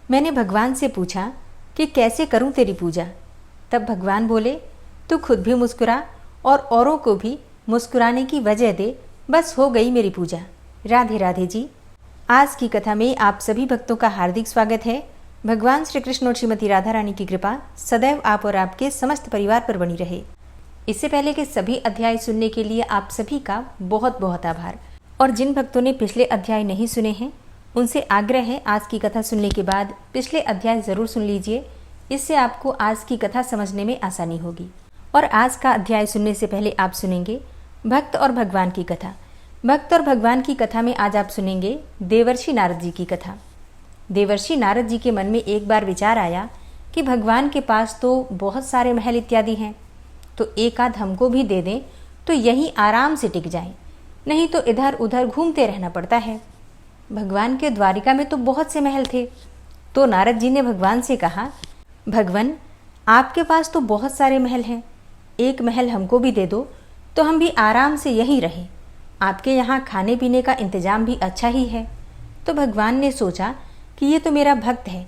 मैंने भगवान से पूछा कि कैसे करूं तेरी पूजा। तब भगवान बोले, तू खुद भी मुस्कुरा और औरों को भी मुस्कुराने की वजह दे, बस हो गई मेरी पूजा। राधे राधे जी। आज की कथा में आप सभी भक्तों का हार्दिक स्वागत है। भगवान श्री कृष्ण और श्रीमती राधा रानी की कृपा सदैव आप और आपके समस्त परिवार पर बनी रहे। इससे पहले के सभी अध्याय सुनने के लिए आप सभी का बहुत बहुत आभार। और जिन भक्तों ने पिछले अध्याय नहीं सुने हैं उनसे आग्रह है, आज की कथा सुनने के बाद पिछले अध्याय ज़रूर सुन लीजिए। इससे आपको आज की कथा समझने में आसानी होगी। और आज का अध्याय सुनने से पहले आप सुनेंगे भक्त और भगवान की कथा। भक्त और भगवान की कथा में आज आप सुनेंगे देवर्षि नारद जी की कथा। देवर्षि नारद जी के मन में एक बार विचार आया कि भगवान के पास तो बहुत सारे महल इत्यादि हैं, तो एक आध हमको भी दे दें तो यहीं आराम से टिक जाएं, नहीं तो इधर उधर घूमते रहना पड़ता है। भगवान के द्वारिका में तो बहुत से महल थे। तो नारद जी ने भगवान से कहा, भगवान आपके पास तो बहुत सारे महल हैं, एक महल हमको भी दे दो तो हम भी आराम से यहीं रहें। आपके यहाँ खाने पीने का इंतजाम भी अच्छा ही है। तो भगवान ने सोचा कि ये तो मेरा भक्त है,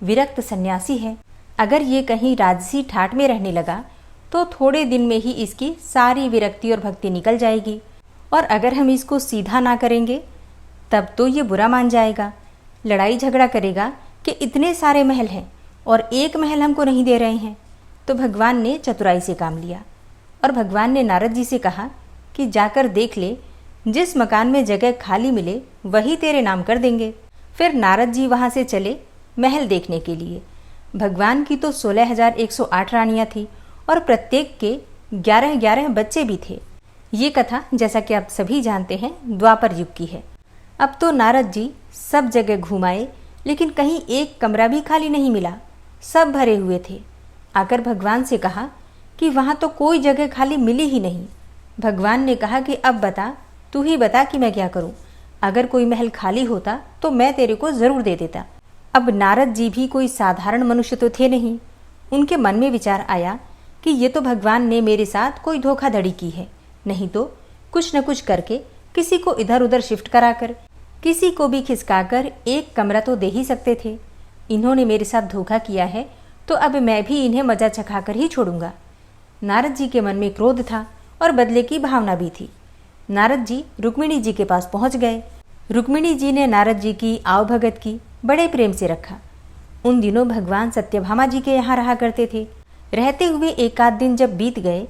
विरक्त सन्यासी है, अगर ये कहीं राजसी ठाट में रहने लगा तो थोड़े दिन में ही इसकी सारी विरक्ति और भक्ति निकल जाएगी, और अगर हम इसको सीधा ना करेंगे तब तो ये बुरा मान जाएगा, लड़ाई झगड़ा करेगा कि इतने सारे महल हैं और एक महल हमको नहीं दे रहे हैं। तो भगवान ने चतुराई से काम लिया और भगवान ने नारद जी से कहा कि जाकर देख ले, जिस मकान में जगह खाली मिले वही तेरे नाम कर देंगे। फिर नारद जी वहाँ से चले महल देखने के लिए। भगवान की तो 16,108 रानियाँ थी और प्रत्येक के 11-11 बच्चे भी थे। ये कथा जैसा कि आप सभी जानते हैं द्वापर युग की है। अब तो नारद जी सब जगह घुमाए, लेकिन कहीं एक कमरा भी खाली नहीं मिला, सब भरे हुए थे। आकर भगवान से कहा कि वहाँ तो कोई जगह खाली मिली ही नहीं। भगवान ने कहा कि अब बता, तू ही बता कि मैं क्या करूं। अगर कोई महल खाली होता तो मैं तेरे को ज़रूर दे देता। अब नारद जी भी कोई साधारण मनुष्य तो थे नहीं। उनके मन में विचार आया कि ये तो भगवान ने मेरे साथ कोई धोखाधड़ी की है, नहीं तो कुछ न कुछ करके किसी को इधर उधर शिफ्ट कराकर, किसी को भी खिसकाकर एक कमरा तो दे ही सकते थे। इन्होंने मेरे साथ धोखा किया है तो अब मैं भी इन्हें मजा चखाकर ही छोड़ूंगा। नारद जी के मन में क्रोध था और बदले की भावना भी थी। नारद जी रुक्मिणी जी के पास पहुंच गए। रुक्मिणी जी ने नारद जी की आवभगत की, बड़े प्रेम से रखा। उन दिनों भगवान सत्यभामा जी के यहाँ रहा करते थे। रहते हुए एक आध दिन जब बीत गए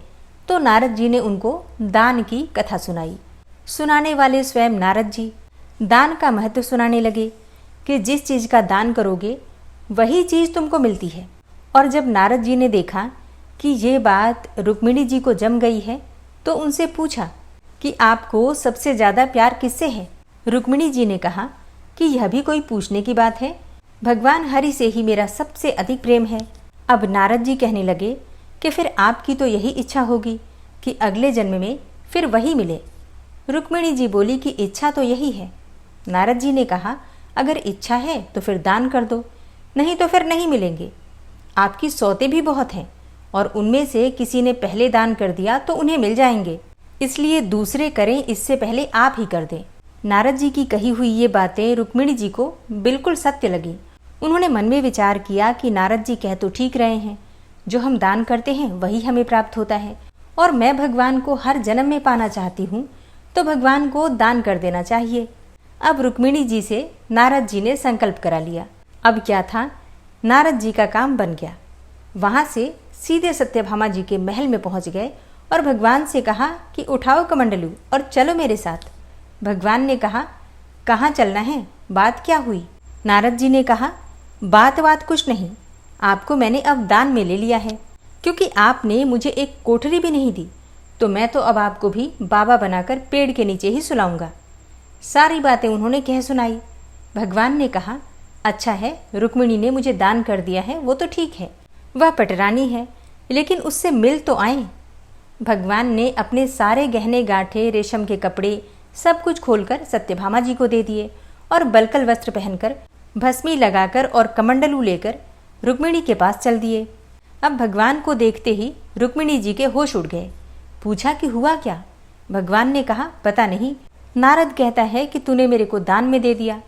तो नारद जी ने उनको दान की कथा सुनाई। सुनाने वाले स्वयं नारद जी दान का महत्व सुनाने लगे कि जिस चीज़ का दान करोगे वही चीज़ तुमको मिलती है। और जब नारद जी ने देखा कि ये बात रुक्मिणी जी को जम गई है तो उनसे पूछा कि आपको सबसे ज़्यादा प्यार किससे है। रुक्मिणी जी ने कहा कि यह भी कोई पूछने की बात है, भगवान हरि से ही मेरा सबसे अधिक प्रेम है। अब नारद जी कहने लगे कि फिर आपकी तो यही इच्छा होगी कि अगले जन्म में फिर वही मिले। रुक्मिणी जी बोली कि इच्छा तो यही है। नारद जी ने कहा, अगर इच्छा है तो फिर दान कर दो, नहीं तो फिर नहीं मिलेंगे। आपकी सौतें भी बहुत हैं और उनमें से किसी ने पहले दान कर दिया तो उन्हें मिल जाएंगे, इसलिए दूसरे करें इससे पहले आप ही कर दें। नारद जी की कही हुई ये बातें रुक्मिणी जी को बिल्कुल सत्य लगी। उन्होंने मन में विचार किया कि नारद जी कह तो ठीक रहे हैं, जो हम दान करते हैं वही हमें प्राप्त होता है, और मैं भगवान को हर जन्म में पाना चाहती हूँ तो भगवान को दान कर देना चाहिए। अब रुक्मिणी जी से नारद जी ने संकल्प करा लिया। अब क्या था, नारद जी का काम बन गया। वहाँ से सीधे सत्यभामा जी के महल में पहुँच गए और भगवान से कहा कि उठाओ कमंडलू और चलो मेरे साथ। भगवान ने कहा, कहाँ चलना है, बात क्या हुई। नारद जी ने कहा, बात कुछ नहीं, आपको मैंने अब दान में ले लिया है, क्योंकि आपने मुझे एक कोठरी भी नहीं दी, तो मैं तो अब आपको भी बाबा बनाकर पेड़ के नीचे ही सुलाऊंगा। सारी बातें उन्होंने कह सुनाई। भगवान ने कहा, अच्छा है, रुक्मिणी ने मुझे दान कर दिया है वो तो ठीक है, वह पटरानी है, लेकिन उससे मिल तो आए। भगवान ने अपने सारे गहने गांठे, रेशम के कपड़े सब कुछ खोलकर सत्यभामा जी को दे दिए और बलकल वस्त्र पहनकर, भस्मी लगाकर और कमंडलू लेकर रुक्मिणी के पास चल दिए। अब भगवान को देखते ही रुक्मिणी जी के होश उड़ गए। पूछा कि हुआ क्या। भगवान ने कहा, पता नहीं, नारद कहता है कि तूने मेरे को दान में दे दिया।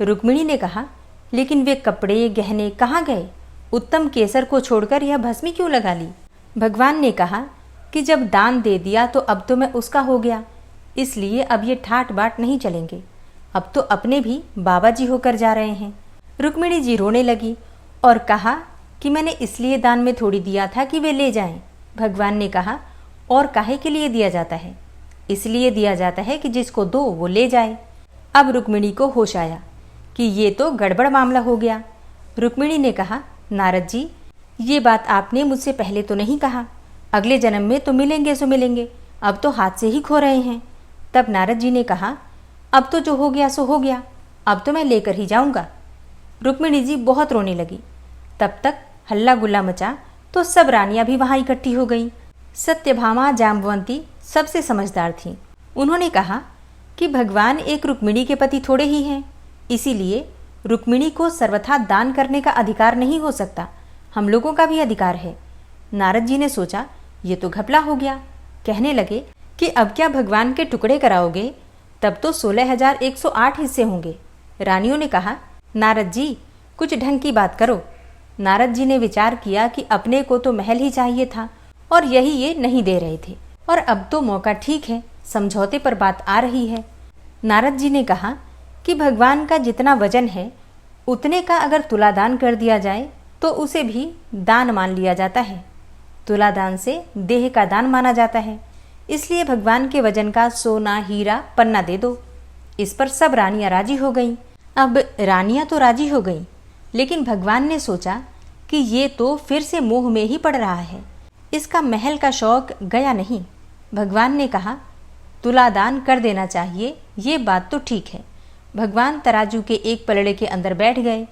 रुक्मिणी ने कहा, लेकिन वे कपड़े गहने कहाँ गए? उत्तम केसर को छोड़कर यह भस्मी क्यों लगा ली? भगवान ने कहा कि जब दान दे दिया तो अब तो मैं उसका हो गया, इसलिए अब ये ठाट बाट नहीं चलेंगे। अब तो अपने भी बाबा जी होकर जा रहे हैं। रुक्मिणी जी रोने लगी और कहा कि मैंने इसलिए दान में थोड़ी दिया था कि वे ले जाएं। भगवान ने कहा, और काहे के लिए दिया जाता है? इसलिए दिया जाता है कि जिसको दो वो ले जाए। अब रुक्मिणी को होश आया कि ये तो गड़बड़ मामला हो गया। रुक्मिणी ने कहा, नारद जी, ये बात आपने मुझसे पहले तो नहीं कहा। अगले जन्म में तो मिलेंगे सो मिलेंगे, अब तो हाथ से ही खो रहे हैं। तब नारद जी ने कहा, अब तो जो हो गया सो हो गया, अब तो मैं लेकर ही जाऊंगा। रुक्मिणी जी बहुत रोने लगी। तब तक हल्ला गुल्ला मचा तो सब रानियां भी वहां इकट्ठी हो गईं। सत्यभामा जाम्बवंती सबसे समझदार थीं। उन्होंने कहा कि भगवान एक रुक्मिणी के पति थोड़े ही हैं, इसीलिए रुक्मिणी को सर्वथा दान करने का अधिकार नहीं हो सकता, हम लोगों का भी अधिकार है। नारद जी ने सोचा ये तो घपला हो गया। कहने लगे कि अब क्या भगवान के टुकड़े कराओगे? तब तो 16,108 हिस्से होंगे। रानियों ने कहा, नारद जी कुछ ढंग की बात करो। नारद जी ने विचार किया कि अपने को तो महल ही चाहिए था और यही ये नहीं दे रहे थे, और अब तो मौका ठीक है, समझौते पर बात आ रही है। नारद जी ने कहा कि भगवान का जितना वजन है उतने का अगर तुलादान कर दिया जाए तो उसे भी दान मान लिया जाता है। तुलादान से देह का दान माना जाता है, इसलिए भगवान के वजन का सोना, हीरा, पन्ना दे दो। इस पर सब रानियां राजी हो गईं। अब रानियां तो राजी हो गईं, लेकिन भगवान ने सोचा कि ये तो फिर से मोह में ही पड़ रहा है, इसका महल का शौक गया नहीं। भगवान ने कहा, तुलादान कर देना चाहिए, ये बात तो ठीक है। भगवान तराजू के एक पलड़े के अंदर बैठ गए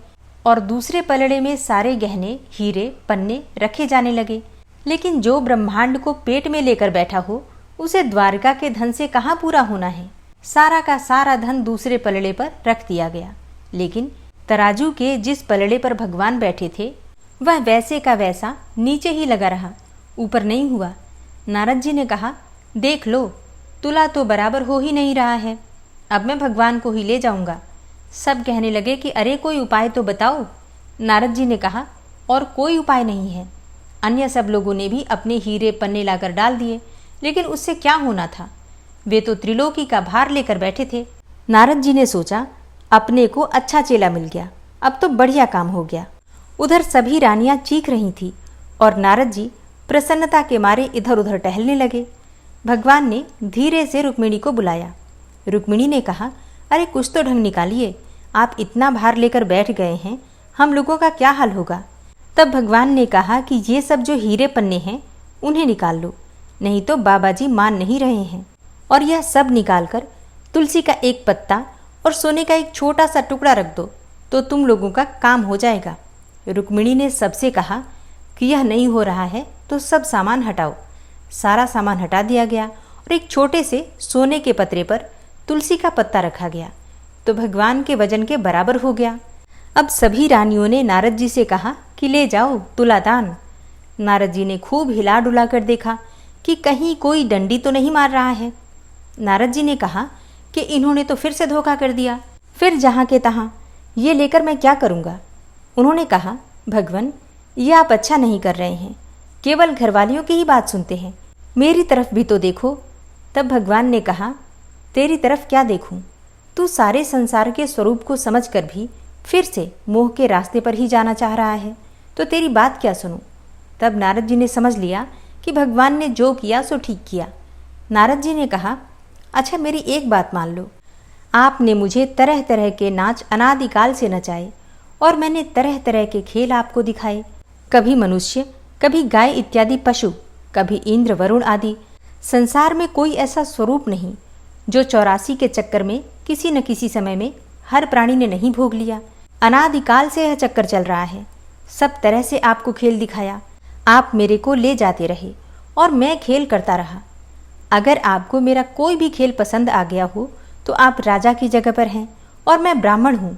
और दूसरे पलड़े में सारे गहने, हीरे, पन्ने रखे जाने लगे। लेकिन जो ब्रह्मांड को पेट में लेकर बैठा हो उसे द्वारका के धन से कहाँ पूरा होना है। सारा का सारा धन दूसरे पलड़े पर रख दिया गया, लेकिन तराजू के जिस पलड़े पर भगवान बैठे थे वह वैसे का वैसा नीचे ही लगा रहा, ऊपर नहीं हुआ। नारद जी ने कहा, देख लो, तुला तो बराबर हो ही नहीं रहा है, अब मैं भगवान को ही ले जाऊंगा। सब कहने लगे कि अरे कोई उपाय तो बताओ। नारद जी ने कहा, और कोई उपाय नहीं है। अन्य सब लोगों ने भी अपने हीरे पन्ने लाकर डाल दिए, लेकिन उससे क्या होना था, वे तो त्रिलोकी का भार लेकर बैठे थे। नारद जी ने सोचा अपने को अच्छा चेला मिल गया, अब तो बढ़िया काम हो गया। उधर सभी रानियां चीख रही थी और नारद जी प्रसन्नता के मारे इधर उधर टहलने लगे। भगवान ने धीरे से रुक्मिणी को बुलाया। रुक्मिणी ने कहा, अरे कुछ तो ढंग निकालिए, आप इतना भार लेकर बैठ गए हैं, हम लोगों का क्या हाल होगा। तब भगवान ने कहा कि ये सब जो हीरे पन्ने हैं उन्हें निकाल लो, नहीं तो बाबा जी मान नहीं रहे हैं। और यह सब निकालकर तुलसी का एक पत्ता और सोने का एक छोटा सा टुकड़ा रख दो तो तुम लोगों का काम हो जाएगा। रुक्मिणी ने सबसे कहा कि यह नहीं हो रहा है तो सब सामान हटाओ। सारा सामान हटा दिया गया और एक छोटे से सोने के पतरे पर तुलसी का पत्ता रखा गया तो भगवान के वजन के बराबर हो गया। अब सभी रानियों ने नारद जी से कहा कि ले जाओ तुलादान। नारद जी ने खूब हिला डुला कर देखा कि कहीं कोई डंडी तो नहीं मार रहा है। नारद जी ने कहा कि इन्होंने तो फिर से धोखा कर दिया, फिर जहाँ के तहाँ ये लेकर मैं क्या करूँगा। उन्होंने कहा, भगवान ये आप अच्छा नहीं कर रहे हैं, केवल घरवालियों की ही बात सुनते हैं, मेरी तरफ भी तो देखो। तब भगवान ने कहा, तेरी तरफ क्या देखूं, तू सारे संसार के स्वरूप को समझकर भी फिर से मोह के रास्ते पर ही जाना चाह रहा है, तो तेरी बात क्या सुनूं। तब नारद जी ने समझ लिया कि भगवान ने जो किया सो ठीक किया। नारद जी ने कहा, अच्छा मेरी एक बात मान लो, आपने मुझे तरह तरह के नाच अनादिकाल से नचाए और मैंने तरह तरह के खेल आपको दिखाए, कभी मनुष्य, कभी गाय इत्यादि पशु, कभी इंद्र वरुण आदि। संसार में कोई ऐसा स्वरूप नहीं जो 84 के चक्कर में किसी न किसी समय में हर प्राणी ने नहीं भोग लिया। अनादिकाल से यह चक्कर चल रहा है। सब तरह से आपको खेल दिखाया, आप मेरे को ले जाते रहे और मैं खेल करता रहा। अगर आपको मेरा कोई भी खेल पसंद आ गया हो तो आप राजा की जगह पर हैं और मैं ब्राह्मण हूँ,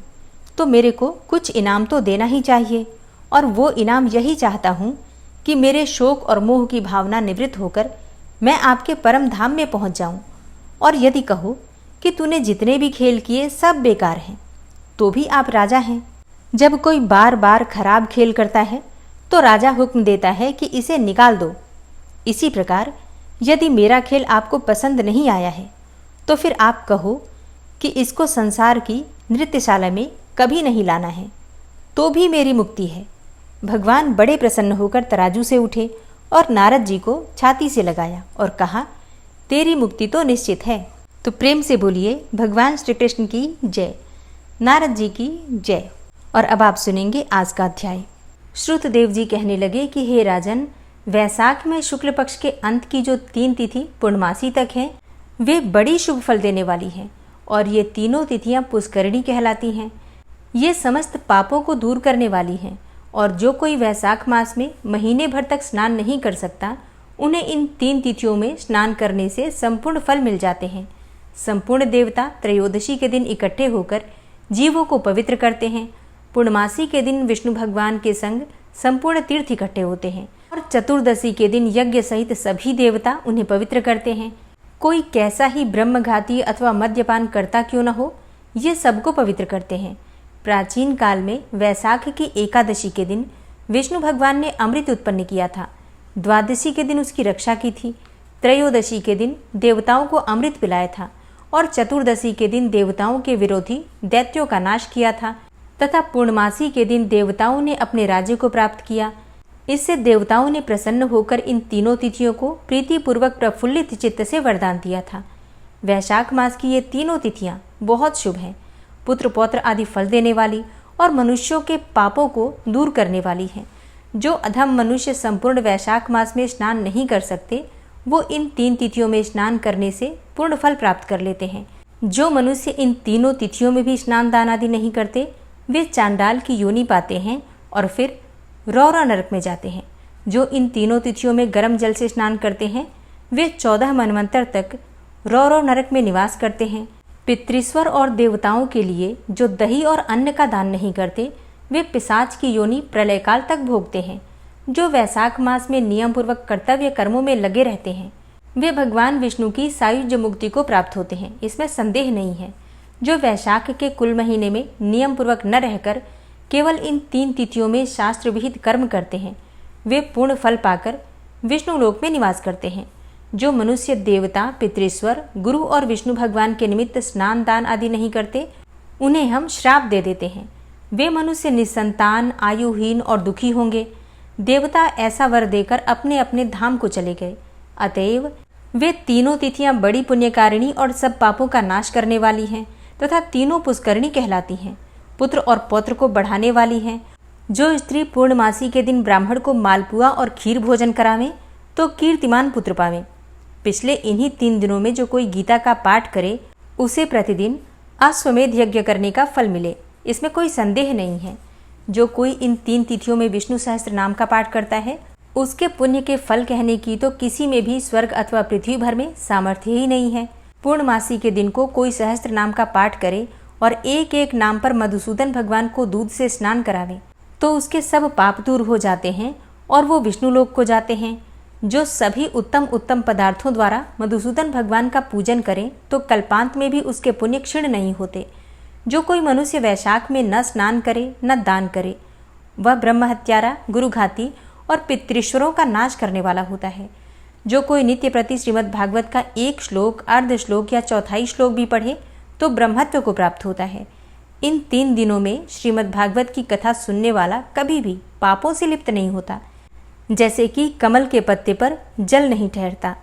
तो मेरे को कुछ इनाम तो देना ही चाहिए। और वो इनाम यही चाहता हूँ कि मेरे शोक और मोह की भावना निवृत्त होकर मैं आपके परम धाम में पहुँच जाऊँ। और यदि कहो कि तूने जितने भी खेल किए सब बेकार हैं, तो भी आप राजा हैं, जब कोई बार बार खराब खेल करता है तो राजा हुक्म देता है कि इसे निकाल दो। इसी प्रकार यदि मेरा खेल आपको पसंद नहीं आया है तो फिर आप कहो कि इसको संसार की नृत्यशाला में कभी नहीं लाना है, तो भी मेरी मुक्ति है। भगवान बड़े प्रसन्न होकर तराजू से उठे और नारद जी को छाती से लगाया और कहा, तेरी मुक्ति तो निश्चित है। तो प्रेम से बोलिए भगवान श्री कृष्ण की जय, नारद जी की जय। और अब आप सुनेंगे आज का अध्याय। श्रुतदेव जी कहने लगे कि हे राजन, वैशाख में शुक्ल पक्ष के अंत की जो 3 तिथि पूर्णमासी तक हैं, वे बड़ी शुभ फल देने वाली हैं और ये तीनों तिथियां पुष्करणी कहलाती हैं। ये समस्त पापों को दूर करने वाली हैं और जो कोई वैशाख मास में महीने भर तक स्नान नहीं कर सकता, उन्हें इन 3 तिथियों में स्नान करने से संपूर्ण फल मिल जाते हैं। संपूर्ण देवता त्रयोदशी के दिन इकट्ठे होकर जीवों को पवित्र करते हैं। पूर्णमासी के दिन विष्णु भगवान के संग संपूर्ण तीर्थ इकट्ठे होते हैं और चतुर्दशी के दिन यज्ञ सहित सभी देवता उन्हें पवित्र करते हैं। कोई कैसा ही ब्रह्मघाती अथवा मद्यपान करता क्यों न हो, ये सबको पवित्र करते हैं। प्राचीन काल में वैशाख की एकादशी के दिन विष्णु भगवान ने अमृत उत्पन्न किया था। द्वादशी के दिन उसकी रक्षा की थी। त्रयोदशी के दिन देवताओं को अमृत पिलाया था और चतुर्दशी के दिन देवताओं के विरोधी दैत्यों का नाश किया था तथा पूर्णमासी के दिन देवताओं ने अपने राज्य को प्राप्त किया। इससे देवताओं ने प्रसन्न होकर इन तीनों तिथियों को प्रीतिपूर्वक प्रफुल्लित चित्त से वरदान दिया था। वैशाख मास की ये तीनों तिथियां बहुत शुभ हैं, पुत्र पौत्र आदि फल देने वाली और मनुष्यों के पापों को दूर करने वाली हैं। जो अधम मनुष्य संपूर्ण वैशाख मास में स्नान नहीं कर सकते, वो इन 3 तिथियों में स्नान करने से पूर्ण फल प्राप्त कर लेते हैं। जो मनुष्य इन तीनों तिथियों में भी स्नान दान आदि नहीं करते, वे चांडाल की योनि पाते हैं और फिर रौरा नरक में जाते हैं। जो इन तीनों तिथियों में गर्म जल से स्नान करते हैं, वे 14 मनवंतर तक रौरव नरक में निवास करते हैं। पितृश्वर और देवताओं के लिए जो दही और अन्न का दान नहीं करते, वे पिशाच की योनि प्रलयकाल तक भोगते हैं। जो वैशाख मास में नियम पूर्वक कर्तव्य कर्मों में लगे रहते हैं, वे भगवान विष्णु की सायुज्य मुक्ति को प्राप्त होते हैं, इसमें संदेह नहीं है। जो वैशाख के कुल महीने में नियम पूर्वक न रहकर केवल इन 3 तिथियों में शास्त्र विहित कर्म करते हैं, वे पूर्ण फल पाकर विष्णु लोक में निवास करते हैं। जो मनुष्य देवता, पितृश्वर, गुरु और विष्णु भगवान के निमित्त स्नान दान आदि नहीं करते, उन्हें हम श्राप दे देते हैं। वे मनुष्य निसंतान, आयुहीन और दुखी होंगे। देवता ऐसा वर देकर अपने अपने धाम को चले गए। अतएव वे तीनों तिथियां बड़ी पुण्यकारिणी और सब पापों का नाश करने वाली हैं तथा तीनों पुष्करणी कहलाती हैं। पुत्र और पौत्र को बढ़ाने वाली हैं। जो स्त्री पूर्णमासी के दिन ब्राह्मण को मालपुआ और खीर भोजन करावे तो कीर्तिमान पुत्र पावे। पिछले इन्हीं 3 दिनों में जो कोई गीता का पाठ करे, उसे प्रतिदिन अश्वमेध यज्ञ करने का फल मिले, इसमें कोई संदेह नहीं है। जो कोई इन 3 तिथियों में विष्णु सहस्त्र नाम का पाठ करता है, उसके पुण्य के फल कहने की तो किसी में भी स्वर्ग अथवा पृथ्वी भर में सामर्थ्य ही नहीं है। पूर्णमासी के दिन को कोई सहस्त्र नाम का पाठ करे और एक एक नाम पर मधुसूदन भगवान को दूध से स्नान करावे तो उसके सब पाप दूर हो जाते हैं और वो विष्णु लोक को जाते हैं। जो सभी उत्तम उत्तम पदार्थों द्वारा मधुसूदन भगवान का पूजन करें तो कल्पांत में भी उसके पुण्य क्षीण नहीं होते। जो कोई मनुष्य वैशाख में न स्नान करे न दान करे, वह ब्रह्म हत्यारा, गुरुघाती और पितृश्वरों का नाश करने वाला होता है। जो कोई नित्य प्रति श्रीमद् भागवत का 1 श्लोक, अर्ध श्लोक या चौथाई श्लोक भी पढ़े तो ब्रह्मत्व को प्राप्त होता है। इन 3 दिनों में श्रीमद् भागवत की कथा सुनने वाला कभी भी पापों से लिप्त नहीं होता, जैसे कि कमल के पत्ते पर जल नहीं ठहरता।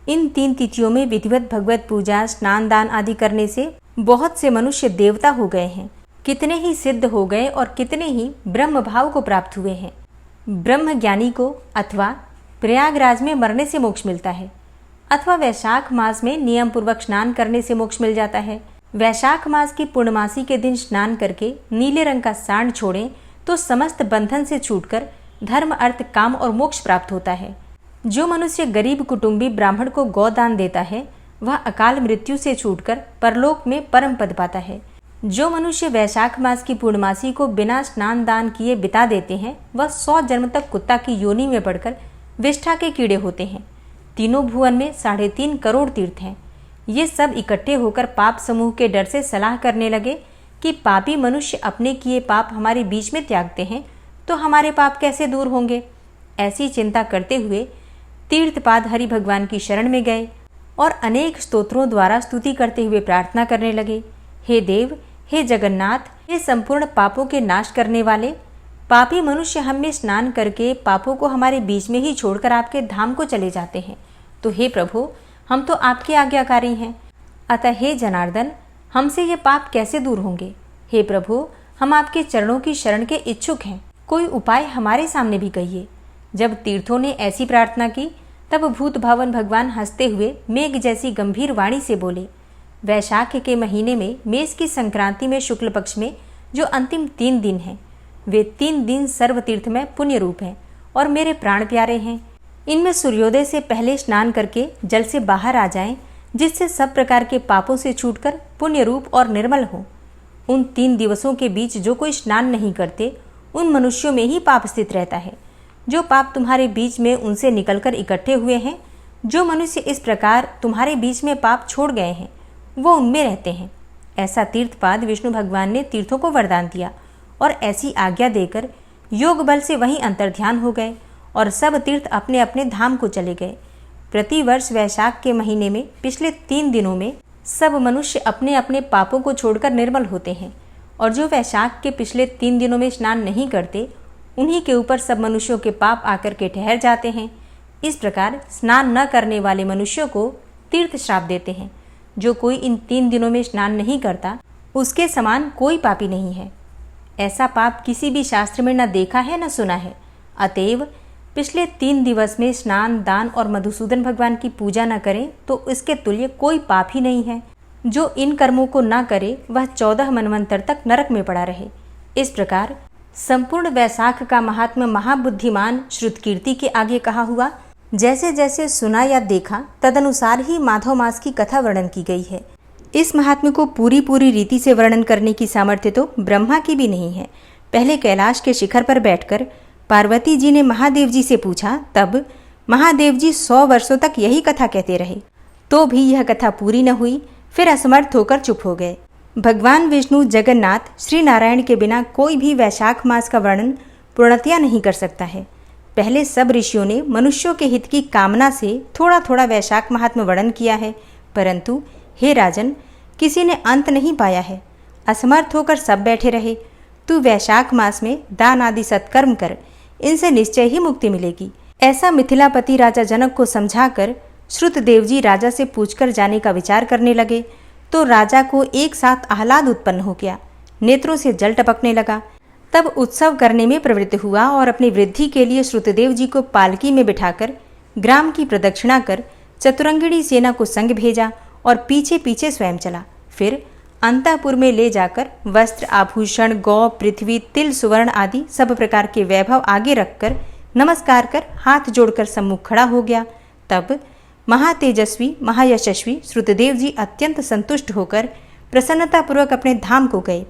इन 3 तिथियों में विधिवत भगवत पूजा, स्नान दान आदि करने से बहुत से मनुष्य देवता हो गए हैं। कितने ही सिद्ध हो गए और कितने ही ब्रह्म भाव को प्राप्त हुए हैं। ब्रह्म ज्ञानी को अथवा प्रयागराज में मरने से मोक्ष मिलता है अथवा वैशाख मास में नियम पूर्वक स्नान करने से मोक्ष मिल जाता है। वैशाख मास की पूर्णमासी के दिन स्नान करके नीले रंग का सांड छोड़ें तो समस्त बंधन से छूटकर धर्म, अर्थ, काम और मोक्ष प्राप्त होता है। जो मनुष्य गरीब कुटुंबी ब्राह्मण को गौदान देता है, वह अकाल मृत्यु से छूटकर परलोक में परम पद पाता है। जो मनुष्य वैशाख मास की पूर्णमासी को बिना स्नान दान किए बिता देते हैं, वह 100 जन्म तक कुत्ता की योनि में पड़कर विष्ठा के कीड़े होते हैं। तीनों भुवन में 3.5 करोड़ तीर्थ हैं। ये सब इकट्ठे होकर पाप समूह के डर से सलाह करने लगे कि पापी मनुष्य अपने किए पाप हमारे बीच में त्यागते हैं तो हमारे पाप कैसे दूर होंगे। ऐसी चिंता करते हुए तीर्थपाद हरि भगवान की शरण में गए और अनेक स्तोत्रों द्वारा स्तुति करते हुए प्रार्थना करने लगे। हे देव, हे जगन्नाथ, हे संपूर्ण पापों के नाश करने वाले, पापी मनुष्य हम में स्नान करके पापों को हमारे बीच में ही छोड़कर आपके धाम को चले जाते हैं। तो हे प्रभु, हम तो आपके आज्ञाकारी हैं, अतः हे जनार्दन, हमसे ये पाप कैसे दूर होंगे। हे प्रभु, हम आपके चरणों की शरण के इच्छुक हैं, कोई उपाय हमारे सामने भी कहिए। जब तीर्थों ने ऐसी प्रार्थना की तब भूत भावन भगवान हंसते हुए मेघ जैसी गंभीर वाणी से बोले, वैशाख के महीने में मेष की संक्रांति में शुक्ल पक्ष में जो अंतिम 3 दिन हैं, वे 3 दिन सर्व तीर्थ में पुण्य रूप हैं और मेरे प्राण प्यारे हैं। इनमें सूर्योदय से पहले स्नान करके जल से बाहर आ जाएं, जिससे सब प्रकार के पापों से छूटकर पुण्य रूप और निर्मल हो। उन 3 दिवसों के बीच जो कोई स्नान नहीं करते, उन मनुष्यों में ही पाप स्थित रहता है। जो पाप तुम्हारे बीच में उनसे निकलकर इकट्ठे हुए हैं, जो मनुष्य इस प्रकार तुम्हारे बीच में पाप छोड़ गए हैं, वो उनमें रहते हैं। ऐसा तीर्थपाद विष्णु भगवान ने तीर्थों को वरदान दिया और ऐसी आज्ञा देकर योग बल से वहीं अंतर्ध्यान हो गए और सब तीर्थ अपने अपने धाम को चले गए। प्रतिवर्ष वैशाख के महीने में पिछले 3 दिनों में सब मनुष्य अपने अपने पापों को छोड़कर निर्मल होते हैं, और जो वैशाख के पिछले 3 दिनों में स्नान नहीं करते, उन्हीं के ऊपर सब मनुष्यों के पाप आकर के ठहर जाते हैं। इस प्रकार स्नान न करने वाले मनुष्यों को तीर्थ श्राप देते हैं। जो कोई इन 3 दिनों में स्नान नहीं करता, उसके समान कोई पापी नहीं है। ऐसा पाप किसी भी शास्त्र में न देखा है न सुना है। अतएव पिछले 3 दिवस में स्नान, दान और मधुसूदन भगवान की पूजा न करें तो इसके तुल्य कोई पाप ही नहीं है। जो इन कर्मों को न करे वह 14 मनवंतर तक नरक में पड़ा रहे। इस प्रकार संपूर्ण वैशाख का महात्मा महाबुद्धिमान श्रुतकीर्ति के आगे कहा हुआ। जैसे जैसे सुना या देखा तदनुसार ही माधव मास की कथा वर्णन की गई है। इस महात्म्य को पूरी रीति से वर्णन करने की सामर्थ्य तो ब्रह्मा की भी नहीं है। पहले कैलाश के शिखर पर बैठकर पार्वती जी ने महादेव जी से पूछा, तब महादेव जी 100 वर्षों तक यही कथा कहते रहे, तो भी यह कथा पूरी न हुई। फिर असमर्थ होकर चुप हो गए। भगवान विष्णु, जगन्नाथ, श्री नारायण के बिना कोई भी वैशाख मास का वर्णन पूर्णतया नहीं कर सकता है। पहले सब ऋषियों ने मनुष्यों के हित की कामना से थोड़ा थोड़ा वैशाख महात्म्य वर्णन किया है, परंतु हे राजन, किसी ने अंत नहीं पाया है। असमर्थ होकर सब बैठे रहे। तू वैशाख मास में दान आदि सत्कर्म कर, इनसे निश्चय ही मुक्ति मिलेगी। ऐसा मिथिलापति राजा जनक को समझाकर श्रुतदेव जी राजा से पूछकर जाने का विचार करने लगे, तो राजा को एक साथ आह्लाद उत्पन्न हो गया। नेत्रों से जल टपकने लगा। तब उत्सव करने में प्रवृत्त हुआ और अपनी वृद्धि के लिए श्रुतदेव जी को पालकी में बिठाकर ग्राम की प्रदक्षिणा कर चतुरंगिणी सेना को संग भेजा और पीछे पीछे स्वयं चला। फिर अंतःपुर में ले जाकर वस्त्र, आभूषण, गौ, पृथ्वी, तिल, सुवर्ण आदि सब प्रकार के वैभव आगे रखकर नमस्कार कर हाथ जोड़कर सम्मुख खड़ा हो गया। तब महातेजस्वी, महायशस्वी श्रुतदेव जी अत्यंत संतुष्ट होकर प्रसन्नतापूर्वक अपने धाम को गए।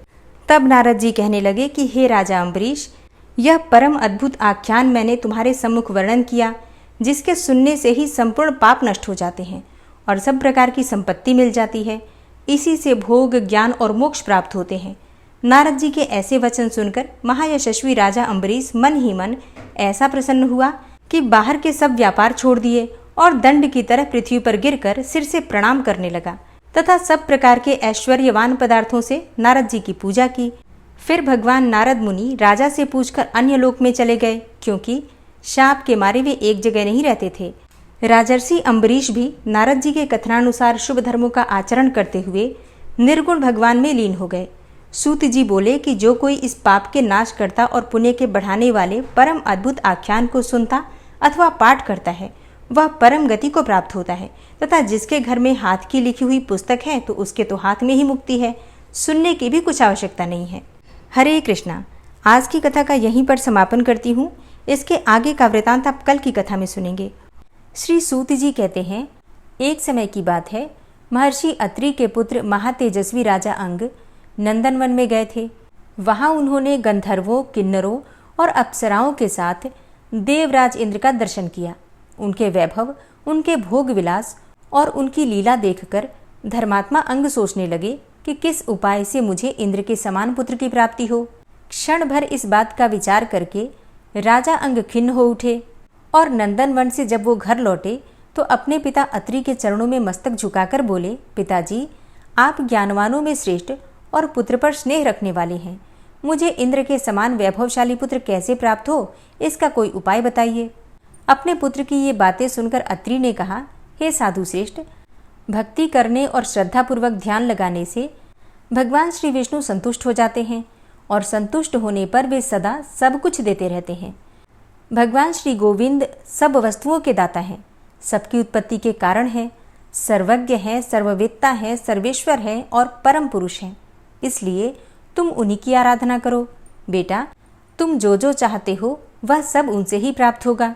तब नारद जी कहने लगे कि हे राजा अम्बरीश, यह परम अद्भुत आख्यान मैंने तुम्हारे सम्मुख वर्णन किया, जिसके सुनने से ही संपूर्ण पाप नष्ट हो जाते हैं और सब प्रकार की संपत्ति मिल जाती है। इसी से भोग, ज्ञान और मोक्ष प्राप्त होते हैं। नारद जी के ऐसे वचन सुनकर महायशस्वी राजा अम्बरीश मन ही मन ऐसा प्रसन्न हुआ कि बाहर के सब व्यापार छोड़ दिए और दंड की तरह पृथ्वी पर गिरकर सिर से प्रणाम करने लगा तथा सब प्रकार के ऐश्वर्यवान पदार्थों से नारद जी की पूजा की। फिर भगवान नारद मुनि राजा से पूछकर अन्य लोक में चले गए, क्योंकि शाप के मारे वे एक जगह नहीं रहते थे। राजर्षि अम्बरीश भी नारद जी के कथनानुसार शुभ धर्मों का आचरण करते हुए निर्गुण भगवान में लीन हो गए। सूत जी बोले कि जो कोई इस पाप के नाश करता और पुण्य के बढ़ाने वाले परम अद्भुत आख्यान को सुनता अथवा पाठ करता है, वह परम गति को प्राप्त होता है, तथा जिसके घर में हाथ की लिखी हुई पुस्तक है तो उसके तो हाथ में ही मुक्ति है, सुनने की भी कुछ आवश्यकता नहीं है। हरे कृष्णा। आज की कथा का यहीं पर समापन करती हूँ। इसके आगे का वृतांत आप कल की कथा में सुनेंगे। श्री सूत जी कहते हैं, एक समय की बात है, महर्षि अत्रि के पुत्र महातेजस्वी राजा अंग नंदनवन में गए थे। वहाँ उन्होंने गंधर्वों, किन्नरों और अप्सराओं के साथ देवराज इंद्र का दर्शन किया। उनके वैभव, उनके भोग विलास और उनकी लीला देखकर धर्मात्मा अंग सोचने लगे कि किस उपाय से मुझे इंद्र के समान पुत्र की प्राप्ति हो। क्षण भर इस बात का विचार करके राजा अंग खिन्न हो उठे और नंदनवन से जब वो घर लौटे तो अपने पिता अत्रि के चरणों में मस्तक झुकाकर बोले, पिताजी, आप ज्ञानवानों में श्रेष्ठ और पुत्र पर स्नेह रखने वाले हैं। मुझे इंद्र के समान वैभवशाली पुत्र कैसे प्राप्त हो, इसका कोई उपाय बताइए। अपने पुत्र की ये बातें सुनकर अत्रि ने कहा, हे साधु श्रेष्ठ, भक्ति करने और श्रद्धापूर्वक ध्यान लगाने से भगवान श्री विष्णु संतुष्ट हो जाते हैं और संतुष्ट होने पर वे सदा सब कुछ देते रहते हैं। भगवान श्री गोविंद सब वस्तुओं के दाता हैं, सबकी उत्पत्ति के कारण हैं, सर्वज्ञ हैं, सर्ववेत्ता हैं, सर्वेश्वर हैं और परम पुरुष हैं। इसलिए तुम उन्हीं की आराधना करो। बेटा, तुम जो जो चाहते हो वह सब उनसे ही प्राप्त होगा।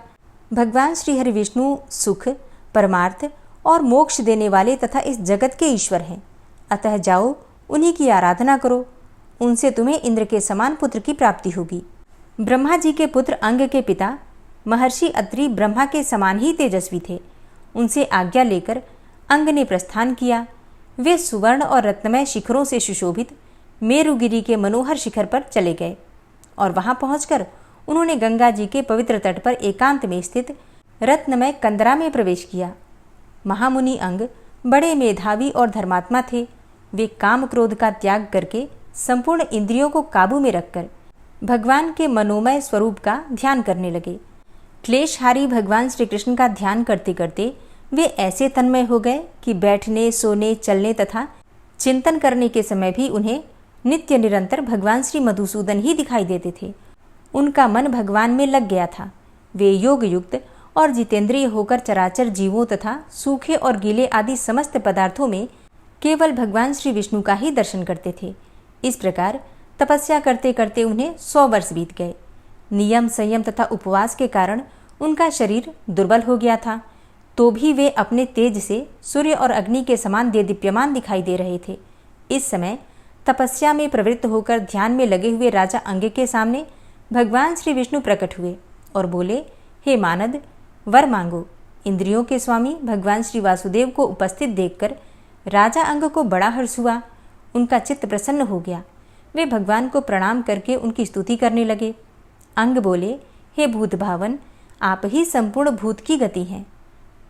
भगवान श्री हरि विष्णु सुख, परमार्थ और मोक्ष देने वाले तथा इस जगत के ईश्वर हैं। अतः जाओ, उन्हीं की आराधना करो, उनसे तुम्हें इंद्र के समान पुत्र की प्राप्ति होगी। ब्रह्मा जी के पुत्र अंग के पिता महर्षि अत्रि ब्रह्मा के समान ही तेजस्वी थे। उनसे आज्ञा लेकर अंग ने प्रस्थान किया। वे सुवर्ण और रत्नमय शिखरों से सुशोभित मेरुगिरी के मनोहर शिखर पर चले गए और वहां पहुंचकर उन्होंने गंगा जी के पवित्र तट पर एकांत में स्थित रत्नमय कंदरा में प्रवेश किया। महामुनि अंग बड़े मेधावी और धर्मात्मा थे। वे काम क्रोध का त्याग करके संपूर्ण इंद्रियों को काबू में रखकर भगवान के मनोमय स्वरूप का ध्यान करने लगे। क्लेशहारी भगवान श्री कृष्ण का ध्यान करते करते वे ऐसे तन्मय हो गए कि बैठने, सोने, चलने तथा चिंतन करने के समय भी उन्हें नित्य निरंतर भगवान श्री मधुसूदन ही दिखाई देते थे। उनका मन भगवान में लग गया था। वे योग युक्त और जितेंद्रिय होकर चराचर जीवों तथा सूखे और गीले आदि समस्त पदार्थों में केवल भगवान श्री विष्णु का ही दर्शन करते थे। इस प्रकार तपस्या करते करते उन्हें 100 वर्ष बीत गए। नियम, संयम तथा उपवास के कारण उनका शरीर दुर्बल हो गया था, तो भी वे अपने तेज से सूर्य और अग्नि के समान देदीप्यमान दिखाई दे रहे थे। इस समय तपस्या में प्रवृत्त होकर ध्यान में लगे हुए राजा अंग के सामने भगवान श्री विष्णु प्रकट हुए और बोले, हे मानद, वर मांगो। इंद्रियों के स्वामी भगवान श्री वासुदेव को उपस्थित देखकर राजा अंग को बड़ा हर्ष हुआ। उनका चित्त प्रसन्न हो गया। वे भगवान को प्रणाम करके उनकी स्तुति करने लगे। अंग बोले, हे भूत भावन, आप ही संपूर्ण भूत की गति हैं।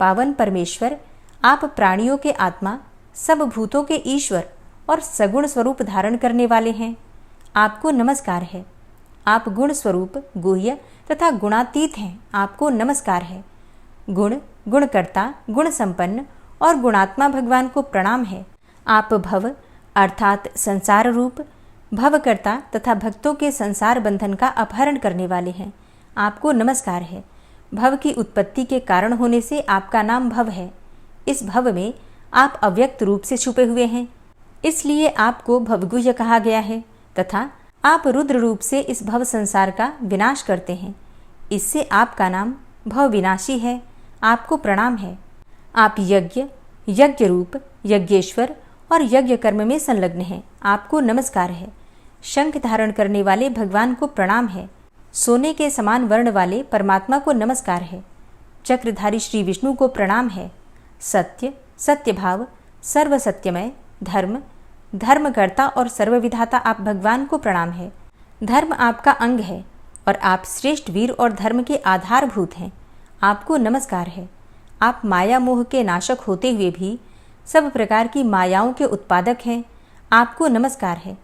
पावन परमेश्वर, आप प्राणियों के आत्मा, सब भूतों के ईश्वर और सगुण स्वरूप धारण करने वाले हैं। आपको नमस्कार है। आप गुण स्वरूप, गुह्य तथा गुणातीत हैं। आपको नमस्कार है। गुण, गुणकर्ता, गुण संपन्न और गुणात्मा भगवान को प्रणाम है। आप भव अर्थात संसार रूप, भवकर्ता तथा भक्तों के संसार बंधन का अपहरण करने वाले हैं। आपको नमस्कार है। भव की उत्पत्ति के कारण होने से आपका नाम भव है। इस भव में आप अव्यक्त रूप से छुपे हुए हैं, इसलिए आपको भवगुह्य कहा गया है तथा आप रुद्र रूप से इस भव संसार का विनाश करते हैं। इससे आपका नाम भव विनाशी है। आपको प्रणाम है। आप यज्ञ, यज्ञ रूप, यज्ञेश्वर और यज्ञ कर्म में संलग्न हैं। आपको नमस्कार है। शंख धारण करने वाले भगवान को प्रणाम है। सोने के समान वर्ण वाले परमात्मा को नमस्कार है। चक्रधारी श्री विष्णु को प्रणाम है। सत्य, सत्यभाव, सर्व सत्यमय, धर्म, धर्मकर्ता और सर्वविधाता आप भगवान को प्रणाम है। धर्म आपका अंग है और आप श्रेष्ठ वीर और धर्म के आधारभूत हैं। आपको नमस्कार है। आप माया मोह के नाशक होते हुए भी सब प्रकार की मायाओं के उत्पादक हैं। आपको नमस्कार है।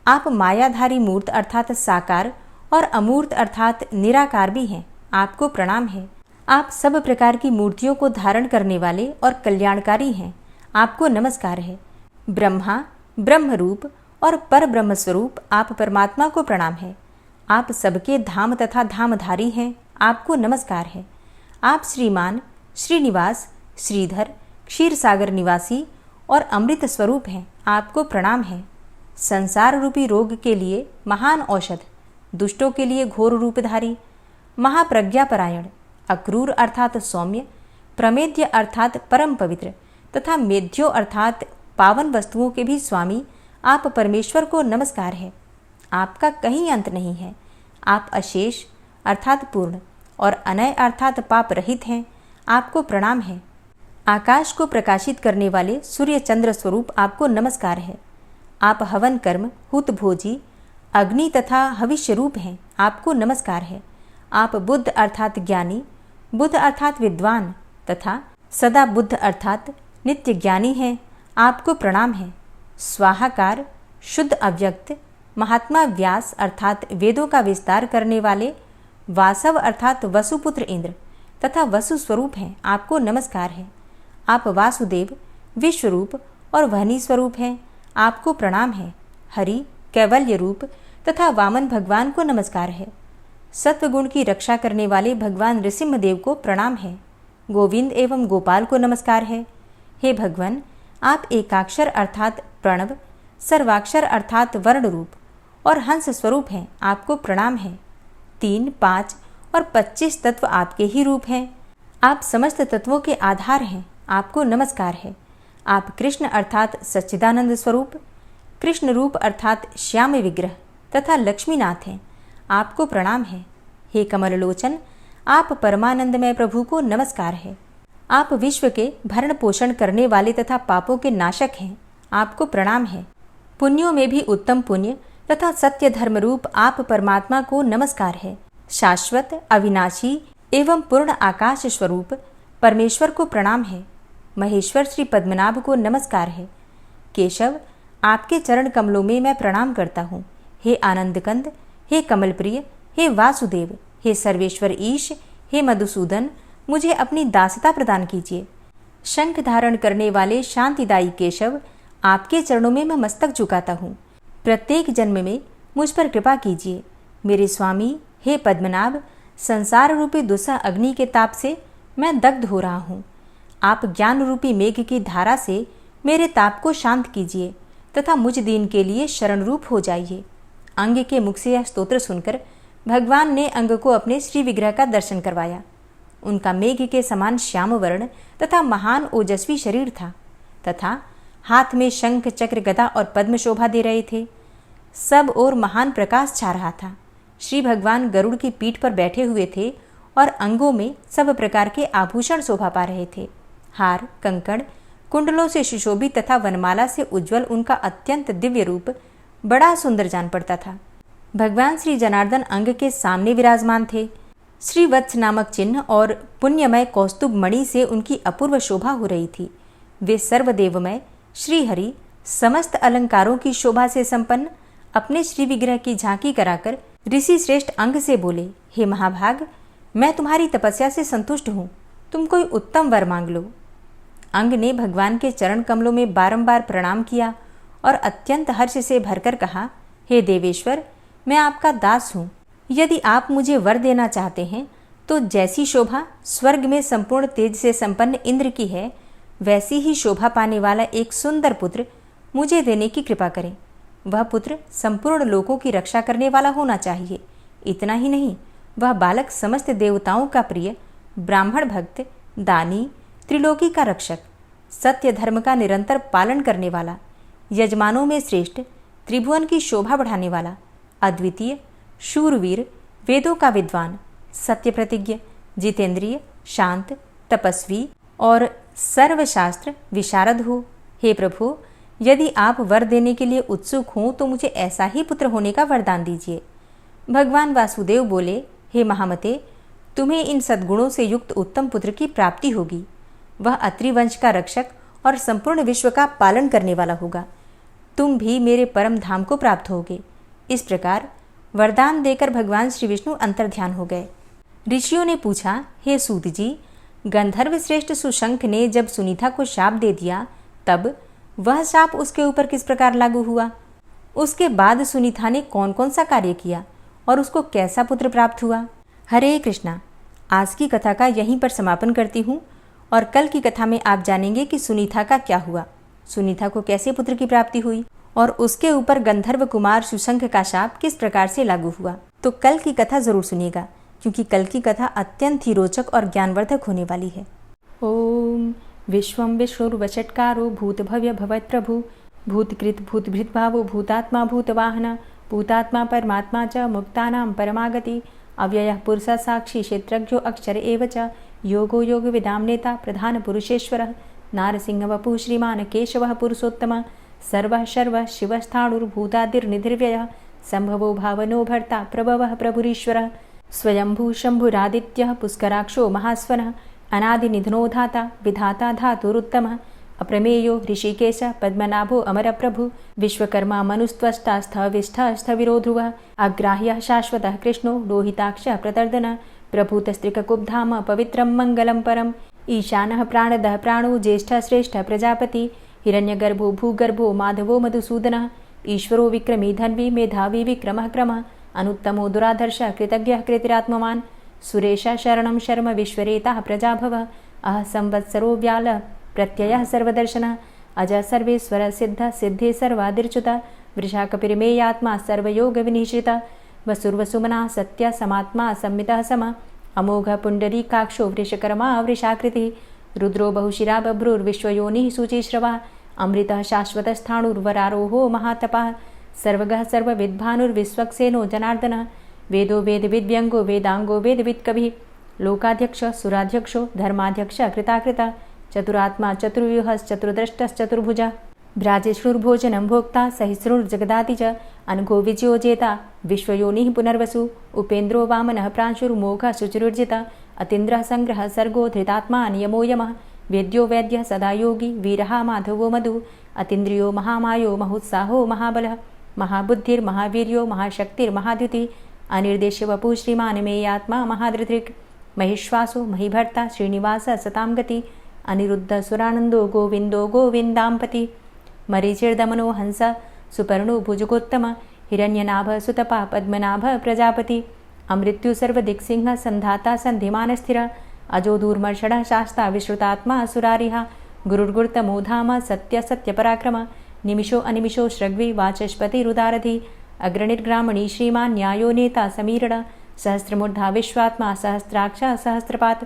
आप मायाधारी मूर्त अर्थात साकार और अमूर्त अर्थात निराकार भी हैं। आपको प्रणाम है। आप सब प्रकार की मूर्तियों को धारण करने वाले और कल्याणकारी हैं। आपको नमस्कार है। ब्रह्मा, ब्रह्म रूप और पर ब्रह्म स्वरूप आप परमात्मा को प्रणाम है। आप सबके धाम तथा धामधारी हैं। आपको नमस्कार है। आप श्रीमान, श्रीनिवास, श्रीधर, क्षीर सागर निवासी और अमृत स्वरूप हैं। आपको प्रणाम है। संसार रूपी रोग के लिए महान औषध, दुष्टों के लिए घोर रूपधारी, महाप्रज्ञापरायण, अक्रूर अर्थात सौम्य, प्रमेद्य अर्थात परम पवित्र तथा मेध्यो अर्थात पावन वस्तुओं के भी स्वामी आप परमेश्वर को नमस्कार है। आपका कहीं अंत नहीं है। आप अशेष अर्थात पूर्ण और अनय अर्थात पाप रहित हैं। आपको प्रणाम है। आकाश को प्रकाशित करने वाले सूर्य चंद्र स्वरूप आपको नमस्कार है। आप हवन कर्म हुत भोजी अग्नि तथा हविष्य रूप हैं, आपको नमस्कार है। आप बुद्ध अर्थात ज्ञानी, बुद्ध अर्थात विद्वान तथा सदा बुद्ध अर्थात नित्य ज्ञानी हैं, आपको प्रणाम है। स्वाहाकार शुद्ध अव्यक्त महात्मा व्यास अर्थात वेदों का विस्तार करने वाले वासव अर्थात वसुपुत्र इंद्र तथा वसु स्वरूप हैं, आपको नमस्कार है। आप वासुदेव विश्वरूप और वहनी स्वरूप हैं, आपको प्रणाम है। हरि कैवल्य रूप तथा वामन भगवान को नमस्कार है। सत्वगुण की रक्षा करने वाले भगवान नृसिंहदेव को प्रणाम है। गोविंद एवं गोपाल को नमस्कार है। हे भगवान, आप एकाक्षर अर्थात प्रणव, सर्वाक्षर अर्थात वर्ण रूप और हंस स्वरूप हैं, आपको प्रणाम है। 3, 5 और 25 तत्व आपके ही रूप हैं, आप समस्त तत्वों के आधार हैं, आपको नमस्कार है। आप कृष्ण अर्थात सच्चिदानंद स्वरूप, कृष्ण रूप अर्थात श्याम विग्रह तथा लक्ष्मीनाथ हैं, आपको प्रणाम है। हे कमल लोचन, आप परमानंदमय प्रभु को नमस्कार है। आप विश्व के भरण पोषण करने वाले तथा पापों के नाशक हैं, आपको प्रणाम है। पुण्यों में भी उत्तम पुण्य तथा सत्य धर्म रूप आप परमात्मा को नमस्कार है। शाश्वत अविनाशी एवं पूर्ण आकाश स्वरूप परमेश्वर को प्रणाम है। महेश्वर श्री पद्मनाभ को नमस्कार है। केशव, आपके चरण कमलों में मैं प्रणाम करता हूँ। हे आनंद कंद, हे कमल प्रिय, हे वासुदेव, हे सर्वेश्वर ईश, हे मधुसूदन, मुझे अपनी दासता प्रदान कीजिए। शंख धारण करने वाले शांतिदायी केशव, आपके चरणों में मैं मस्तक झुकाता हूँ। प्रत्येक जन्म में मुझ पर कृपा कीजिए। मेरे स्वामी हे पद्मनाभ, संसार रूपी दुस्सह अग्नि के ताप से मैं दग्ध हो रहा हूँ। आप ज्ञान रूपी मेघ की धारा से मेरे ताप को शांत कीजिए तथा मुझ दीन के लिए शरण रूप हो जाइए। अंग के मुख से यह स्तोत्र सुनकर भगवान ने अंग को अपने श्री विग्रह का दर्शन करवाया। उनका मेघ के समान श्याम वर्ण तथा महान ओजस्वी शरीर था तथा हाथ में शंख चक्र गदा और पद्म शोभा दे रहे थे। सब ओर महान प्रकाश छा रहा था। श्री भगवान गरुड़ की पीठ पर बैठे हुए थे और अंगों में सब प्रकार के आभूषण शोभा पा रहे थे। हार, कंकड़, कुंडलों से सुशोभित तथा वनमाला से उज्ज्वल उनका अत्यंत दिव्य रूप बड़ा सुंदर जान पड़ता था। भगवान श्री जनार्दन अंग के सामने विराजमान थे। श्री वत्स नामक चिन्ह और पुण्यमय कौस्तुभ मणि से उनकी अपूर्व शोभा हो रही थी। वे सर्वदेवमय श्रीहरि समस्त अलंकारों की शोभा से संपन्न अपने श्री विग्रह की झांकी कराकर ऋषि श्रेष्ठ अंग से बोले, हे महाभाग, मैं तुम्हारी तपस्या से संतुष्ट हूँ, तुम कोई उत्तम वर मांग लो। अंग ने भगवान के चरण कमलों में बारंबार प्रणाम किया और अत्यंत हर्ष से भरकर कहा, हे देवेश्वर, मैं आपका दास हूँ। यदि आप मुझे वर देना चाहते हैं तो जैसी शोभा स्वर्ग में संपूर्ण तेज से संपन्न इंद्र की है, वैसी ही शोभा पाने वाला एक सुंदर पुत्र मुझे देने की कृपा करें। वह पुत्र संपूर्ण लोकों की रक्षा करने वाला होना चाहिए। इतना ही नहीं, वह बालक समस्त देवताओं का प्रिय, ब्राह्मण भक्त, दानी, त्रिलोकी का रक्षक, सत्य धर्म का निरंतर पालन करने वाला, यजमानों में श्रेष्ठ, त्रिभुवन की शोभा बढ़ाने वाला, अद्वितीय, शूरवीर, वेदों का विद्वान, सत्य प्रतिज्ञ, जितेंद्रिय, शांत, तपस्वी और सर्वशास्त्र विशारद हो। हे प्रभु, यदि आप वर देने के लिए उत्सुक हों तो मुझे ऐसा ही पुत्र होने का वरदान दीजिए। भगवान वासुदेव बोले, हे महामते, तुम्हें इन सद्गुणों से युक्त उत्तम पुत्र की प्राप्ति होगी। वह अत्रि वंश का रक्षक और संपूर्ण विश्व का पालन करने वाला होगा। तुम भी मेरे परम धाम को प्राप्त होगे। इस प्रकार वरदान देकर भगवान श्री विष्णु अंतर्ध्यान हो गए। ऋषियों ने पूछा, हे सूत जी, गंधर्व श्रेष्ठ सुशंख ने जब सुनीता को शाप दे दिया, तब वह शाप उसके ऊपर किस प्रकार लागू हुआ? उसके बाद सुनीता ने कौन कौन सा कार्य किया और उसको कैसा पुत्र प्राप्त हुआ? हरे कृष्णा। आज की कथा का यहीं पर समापन करती हूँ और कल की कथा में आप जानेंगे कि सुनीता का क्या हुआ, सुनीता को कैसे पुत्र की प्राप्ति हुई और उसके ऊपर गंधर्व कुमार सुशंख का शाप किस प्रकार से लागू हुआ। तो कल की कथा जरूर सुनिएगा, क्योंकि कल की कथा अत्यंत ही रोचक और ज्ञानवर्धक होने वाली है। ओम विश्वं विष्णुर्वषट्कारो भूतभव्य भवत्प्रभु भूतकृत भूतभृत भावो भूतात्मा भूतवाहन भूतात्मा परमात्मा च मुक्तानां परमागति अव्ययः पुरुषः साक्षी क्षेत्रज्ञो अक्षर एव च योगो योगविदां नेता प्रधान पुरुषेश्वरः नारसिंहवपुः श्रीमान् केशवः पुरुषोत्तमः सर्वः शर्वः शिवस्थाणुर्भूतादिर्निधिर्व्ययः सम्भवो भावनो भर्ता प्रभवः प्रभुरीश्वरः स्वयंभू शम्भुरादित्यः पुष्कराक्षो महास्वनः अनादिनिधनो धाता विधाता धातुरुत्तमः अप्रमेयो ऋषिकेश पद्मनाभो अमरप्रभु विश्वकर्मा मनुस्त्वष्टा स्थविष्ठः स्थविरो ध्रुवः अग्राह्यः शाश्वतः कृष्णो लोहिताक्षः प्रतर्दनः प्रभूतस्त्रिककुब्धाम पवित्रं मङ्गलं परम् ईशानः प्राणदः प्राणो ज्येष्ठः श्रेष्ठः प्रजापति हिरण्यगर्भो भूगर्भो माधवो मधुसूदनः ईश्वरो विक्रमी धन्वी मेधावी विक्रमः क्रमः अनुत्तमो दुराधर्षः कृतज्ञः कृतिरात्मवान् सुरेशः शरणं शर्म विश्वरेताः प्रजाभवः अह संवत्सरो व्यालः प्रत्ययः सर्वदर्शनः अजः सर्वेश्वरः सिद्धः सिद्धे सर्वादिर्च्युतः वृषाकपिर्मेयात्मा सर्वयोगविनिश्रितः वसुर्वसुमनः सत्यः समात्मा संमितः समः अमोघः पुण्डरीकाक्षो वृषकर्मा वृषाकृतिः रुद्रो बहुशिरा बभ्रुर्विश्वयोनिः शुचिश्रवः अमृतः शाश्वतस्थाणुर्वरारोहो महातपः सर्वगः सर्वविद्भानुर्विश्वक्सेनो जनार्दनः वेदो वेदविद्व्यङ्गो वेदाङ्गो वेदवित्कविः लोकाध्यक्षः सुराध्यक्षो धर्माध्यक्षः कृताकृतः चतुरात्मा चतुर्व्यूहश्चतुर्द्रष्टश्चतुर्भुजः भ्राजिष्णुर्भोजनं भोक्ता सहिष्णुर्जगदाति च अनघो विजयो जेता विश्वयोनिः पुनर्वसु उपेन्द्रो वामनः प्रांशुर्मोघः शुचिरुर्जितः अतीन्द्रः सङ्ग्रहः सर्गो धृतात्मा नियमो यमः वेद्यो वैद्यः सदा योगी वीरः माधवो मधु अतीन्द्रियो महामायो महोत्साहो महाबलः महाबुद्धिर्महावीर्यो महाशक्तिर्महाद्युतिः अनिर्देश्यवपुः श्रीमान् मेयात्मा महाधृतिर् महिश्वासो महीभर्ता श्रीनिवासः सतां गति अनिरुद्धः सुरानन्दो गोविन्दो गोविन्दाम्पति मरीचिर्दमनो हंस सुपर्णो भुजगोत्तम हिरण्यनाभः सुतपा पद्मनाभः प्रजापति अमृत्यु सर्वदिक्सिंहः सन्धाता सन्धिमानस्थिरः अजो दूर्मर्षणः शास्ता विश्रुतात्मा सुरारिः गुरुर्गुरुतमो धाम सत्य सत्यपराक्रम निमिषो अनिमिषो श्रग्वी वाचस्पतिरुदारधि अग्रणिर्ग्रामणी श्रीमान् न्यायो नेता समीरण सहस्रमूर्धा विश्वात्मा सहस्राक्षा सहस्रपात्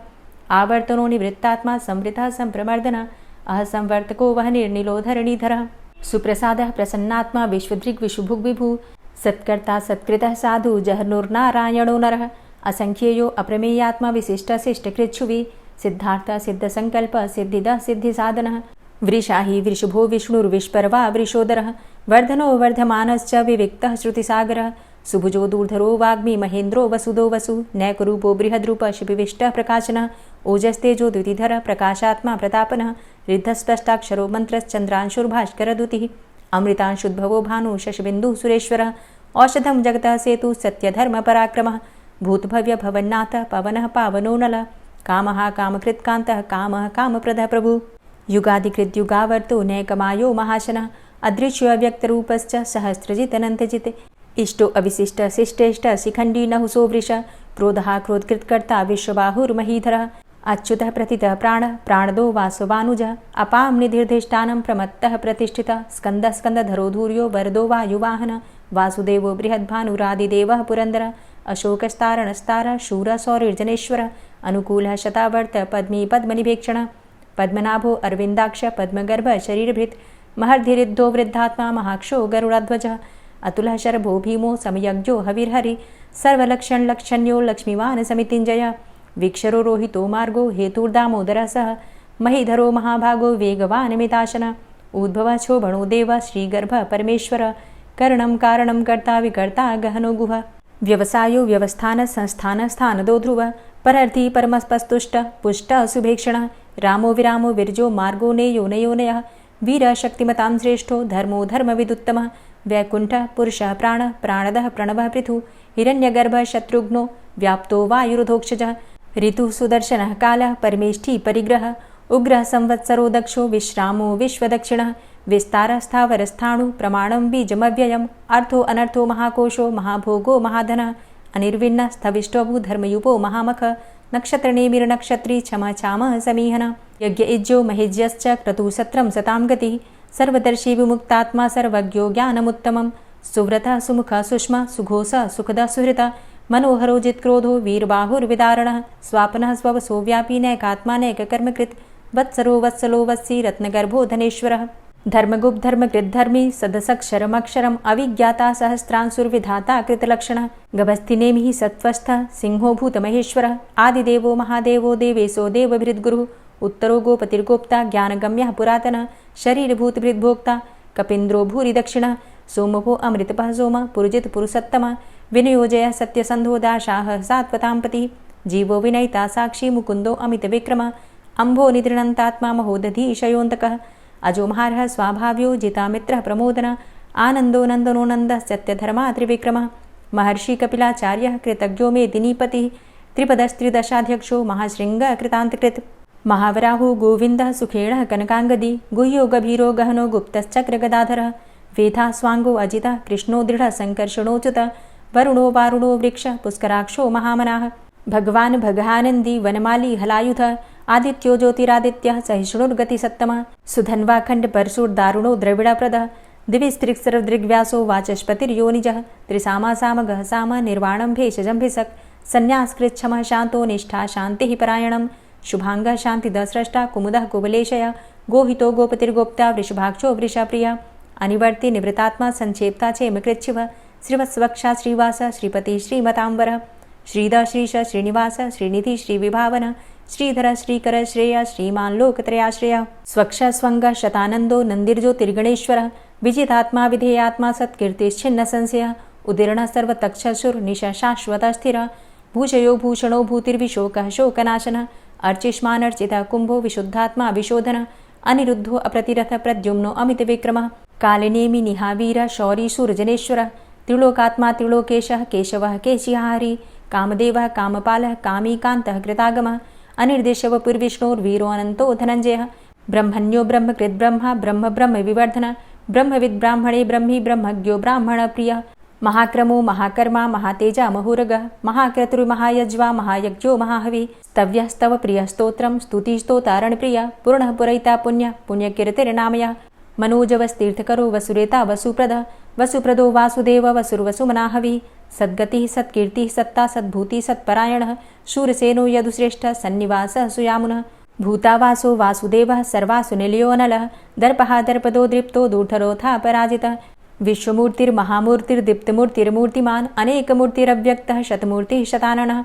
आवर्तनो निवृत्तात्मा संवृतः सम्प्रमर्दन अह संवर्तको वहनिर्निलोधरणीधरः सुप्रसादः प्रसन्नात्मा विश्वदृग् विशुभुग्विभु सत्कर्ता सत्कृतः साधु जहर्नुर्नारायणो नरः असंख्येयो अप्रमेयात्मा विशिष्टशिष्टकृच्छुवि सिद्धार्थ सिद्धसङ्कल्प सिद्धिदः सिद्धिसाधनः वृषाहि वृषभो विष्णुर्विष्पर्वा वृषोदरः वर्धनो वर्धमानश्च विविक्तः श्रुतिसागरः सुभुजो दूर्धरो वाग्मी महेन्द्रो वसुदो वसु नैकरूपो बृहद्रूप शिपिविष्टः प्रकाशनः ओजस्तेजो द्युतिधरः प्रकाशात्मा प्रतापनः ऋद्धस्पष्टाक्षरो मन्त्रश्चन्द्रांशुर्भास्करदुतिः अमृतांशुद्भवो भानु शशबिन्दुः सुरेश्वरः औषधं जगतः सेतु सत्यधर्मपराक्रमः भूतभव्य भवन्नाथ पवनः पावनो नलः कामः कामकृत्कान्तः कामः कामप्रदः प्रभु युगादिकृद्युगावर्तो नैकमायो महाशनः अदृश्यो अव्यक्तरूपश्च सहस्रजितनन्तजित् इष्टो अविशिष्ट शिष्टेष्ट शिखण्डी नहुसो वृष क्रोधः क्रोधकृत्कर्ता विश्वबाहुर्महीधरः अच्युतः प्रतितः प्राणः प्राणदो वासवानुजः अपां निधिर्धिष्ठानं प्रमत्तः प्रतिष्ठितः स्कन्दः स्कन्दधरो धूर्यो वरदो वायुवाहनः वासुदेवो बृहद्भानुरादिदेवः पुरन्दरः अशोकस्तारणस्तारः शूरः सौरिर्जनेश्वरः अनुकूलः शतावर्त पद्मी पद्मनिभेक्षणः पद्मनाभो अरविन्दाक्ष पद्मगर्भ शरीरभृत् महर्धिरिद्धो वृद्धात्मा महाक्षो गरुडाध्वजः अतुलः शरभो भीमो समयज्ञो हविर्हरि सर्वलक्षणलक्षण्यो लक्ष्मीवान् समितिञ्जयः वीक्षरो रोहितो मार्गो हेतुर्दामोदरः सह महीधरो महाभागो वेगवान् मिताशनः उद्भवः क्षोभणो देवः श्रीगर्भः परमेश्वरः करणं कारणं कर्ता विकर्ता गहनो गुहः व्यवसायो व्यवस्थानः संस्थानः स्थानदो ध्रुवः परर्थी परमस्पस्तुष्टः पुष्टः सुभेक्षणः रामो विरामो विरजो मार्गो नेयो नयोनयः वीरः शक्तिमतां श्रेष्ठो धर्मो धर्मविदुत्तमः वैकुण्ठः पुरुषः प्राणः प्राणदः प्रणवः पृथुः हिरण्यगर्भः शत्रुघ्नो व्याप्तो वायुरुधोक्षजः ऋतुः सुदर्शनः कालः परमेष्ठी परिग्रहः उग्रः संवत्सरो दक्षो विश्रामो विश्वदक्षिणः विस्तारः स्थावरस्थाणु प्रमाणं बीजमव्ययम् अर्थो अनर्थो महाकोशो महाभोगो महाधनः अनिर्विण्णः स्थविष्टोभू धर्मयुपो महामख नक्षत्रनेमिर्नक्षत्री क्षमचामः समीहनः यज्ञ इज्यो महेज्यश्च क्रतुसत्रं सतां गतिः सर्वदर्शी विमुक्तात्मा सर्वज्ञो ज्ञानमुत्तमं सुव्रतः सुमुखः सुष्मा सुघोषः सुखदः सुहृतः मनोहरो जित्क्रोधो वीरबाहुर्विदारणः स्वापनः स्ववसो व्यापी नैकात्मा नैककर्मकृत् वत्सरो वत्सलो वत्सी रत्नगर्भो धनेश्वरः धर्मगुप्त धर्मकृद्धर्मी सदसक्षरमक्षरम् अविज्ञाता सहस्रांशुर्विधाता कृतलक्षणः गभस्तिनेमिः सत्त्वस्थः सिंहो भूतमहेश्वरः आदिदेवो महादेवो देवेशो देवभृद्गुरुः उत्तरो गोपतिर्गोप्ता ज्ञानगम्यः पुरातनः शरीरभूतभृद्भोक्ता कपीन्द्रो भूरि दक्षिणः सोमभो अमृतपः सोम पुरुजित पुरुषोत्तम विनियोजय सत्यसन्धो दाशाः सात्वतां पतिः जीवो विनयिता साक्षी मुकुन्दो अमितविक्रम अम्भो निद्रणन्तात्मा महोदधीशयोऽन्तकः अजोमहारः स्वाभाव्यो जितामित्रः प्रमोदन आनन्दो नन्दनो नन्दः सत्यधर्मा त्रिविक्रमः महर्षि कपिलाचार्यः कृतज्ञो मेदिनीपतिः त्रिपदस्त्रिदशाध्यक्षो महाशृङ्गः कृतान्तकृत् महावराहो गोविन्दः सुखेणः कनकाङ्गदी गुह्यो गभीरो गहनो गुप्तश्चक्रगदाधरः वेधा स्वाङ्गो अजितः कृष्णो दृढः सङ्कर्षणोच्युत वरुणो वारुणो वृक्षः पुष्कराक्षो महामनाः भगवान् भगानन्दी वनमाली हलायुध आदित्यो ज्योतिरादित्यः सहिष्णुर्गतिसत्तमः सुधन्वाखण्ड परशुर्दारुणो द्रविडप्रदः दिविस्त्रिक्सर्वदृग्व्यासो वाचस्पतिर्योनिजः त्रिसामा सामगः साम निर्वाणं भेषजं भिषक् संन्यासकृच्छमः शान्तो निष्ठा शान्तिः परायणं शुभाङ्गः शान्तिदस्रष्टा कुमुदः कुवलेशय गोहितो गोपतिर्गोप्ता वृषभाक्षो वृषाप्रिया अनिवर्ति निवृतात्मा संक्षेप्ता चेमकृच्छिव श्रीवत्सवक्षा श्रीवास श्रीपति श्रीमताम्बरः श्रीद श्रीश श्रीनिवास श्रीनिधि श्रीविभावन श्रीधर श्रीकर श्रेय श्रीमान् लोकत्रयाश्रय स्वक्ष स्वङ्ग शतानन्दो नन्दिर्ज्योतिर्गणेश्वरः विजितात्मा विधेयात्मा सत्कीर्तिश्छिन्न संशयः उदीर्णः सर्वतक्षशुर्निश शाश्वतः स्थिरः भूषयो भूषणो भूतिर्विशोकः शोकनाशनः अर्चिष्मानर्चितः कुम्भो विशुद्धात्मा विशोधनः अनिरुद्धो अप्रतिरथ प्रद्युम्नो अमितविक्रमः कालिनेमि निहावीर शौरी शूरजनेश्वरः त्रिलोकात्मा त्रिलोकेशः केशवः केशिहारी कामदेवः कामपालः कामीकान्तः कृतागमः अनिर्देशवपुर्विष्णोर्वीरो अनन्तो धनञ्जयः ब्रह्मण्यो ब्रह्मकृद्ब्रह्मा ब्रह्म ब्रह्म विवर्धन ब्रह्मविद् ब्राह्मणे ब्रह्मी ब्रह्मज्ञो ब्राह्मणप्रियः महाक्रमो महाकर्मा महातेजा महोरगः महाक्रतुर्महायज्वा महायज्ञो महाहवि स्तव्यस्तव प्रियस्तोत्रं स्तुतिस्तोतारणप्रियः पूर्णः पुरैता पुण्यः पुण्यकीर्तिर्नामयः मनोजवस्तीर्थकरो वसुरेता वसुप्रदः वसुप्रदो वासुदेव वसुर्वसुमनाहवि सद्गतिः सत्कीर्तिः सत्ता सद्भूतिः सत्परायणः शूरसेनो यदुश्रेष्ठः सन्निवासः सुयामुनः भूतावासो वासुदेवः सर्वासु निलयो नलः दर्पः दर्पदो दृप्तो दूर्धरोऽथा पराजितः विश्वमूर्तिर्महामूर्तिर्दीप्तमूर्तिर्मूर्तिमान् अनेकमूर्तिरव्यक्तः शतमूर्तिः शताननः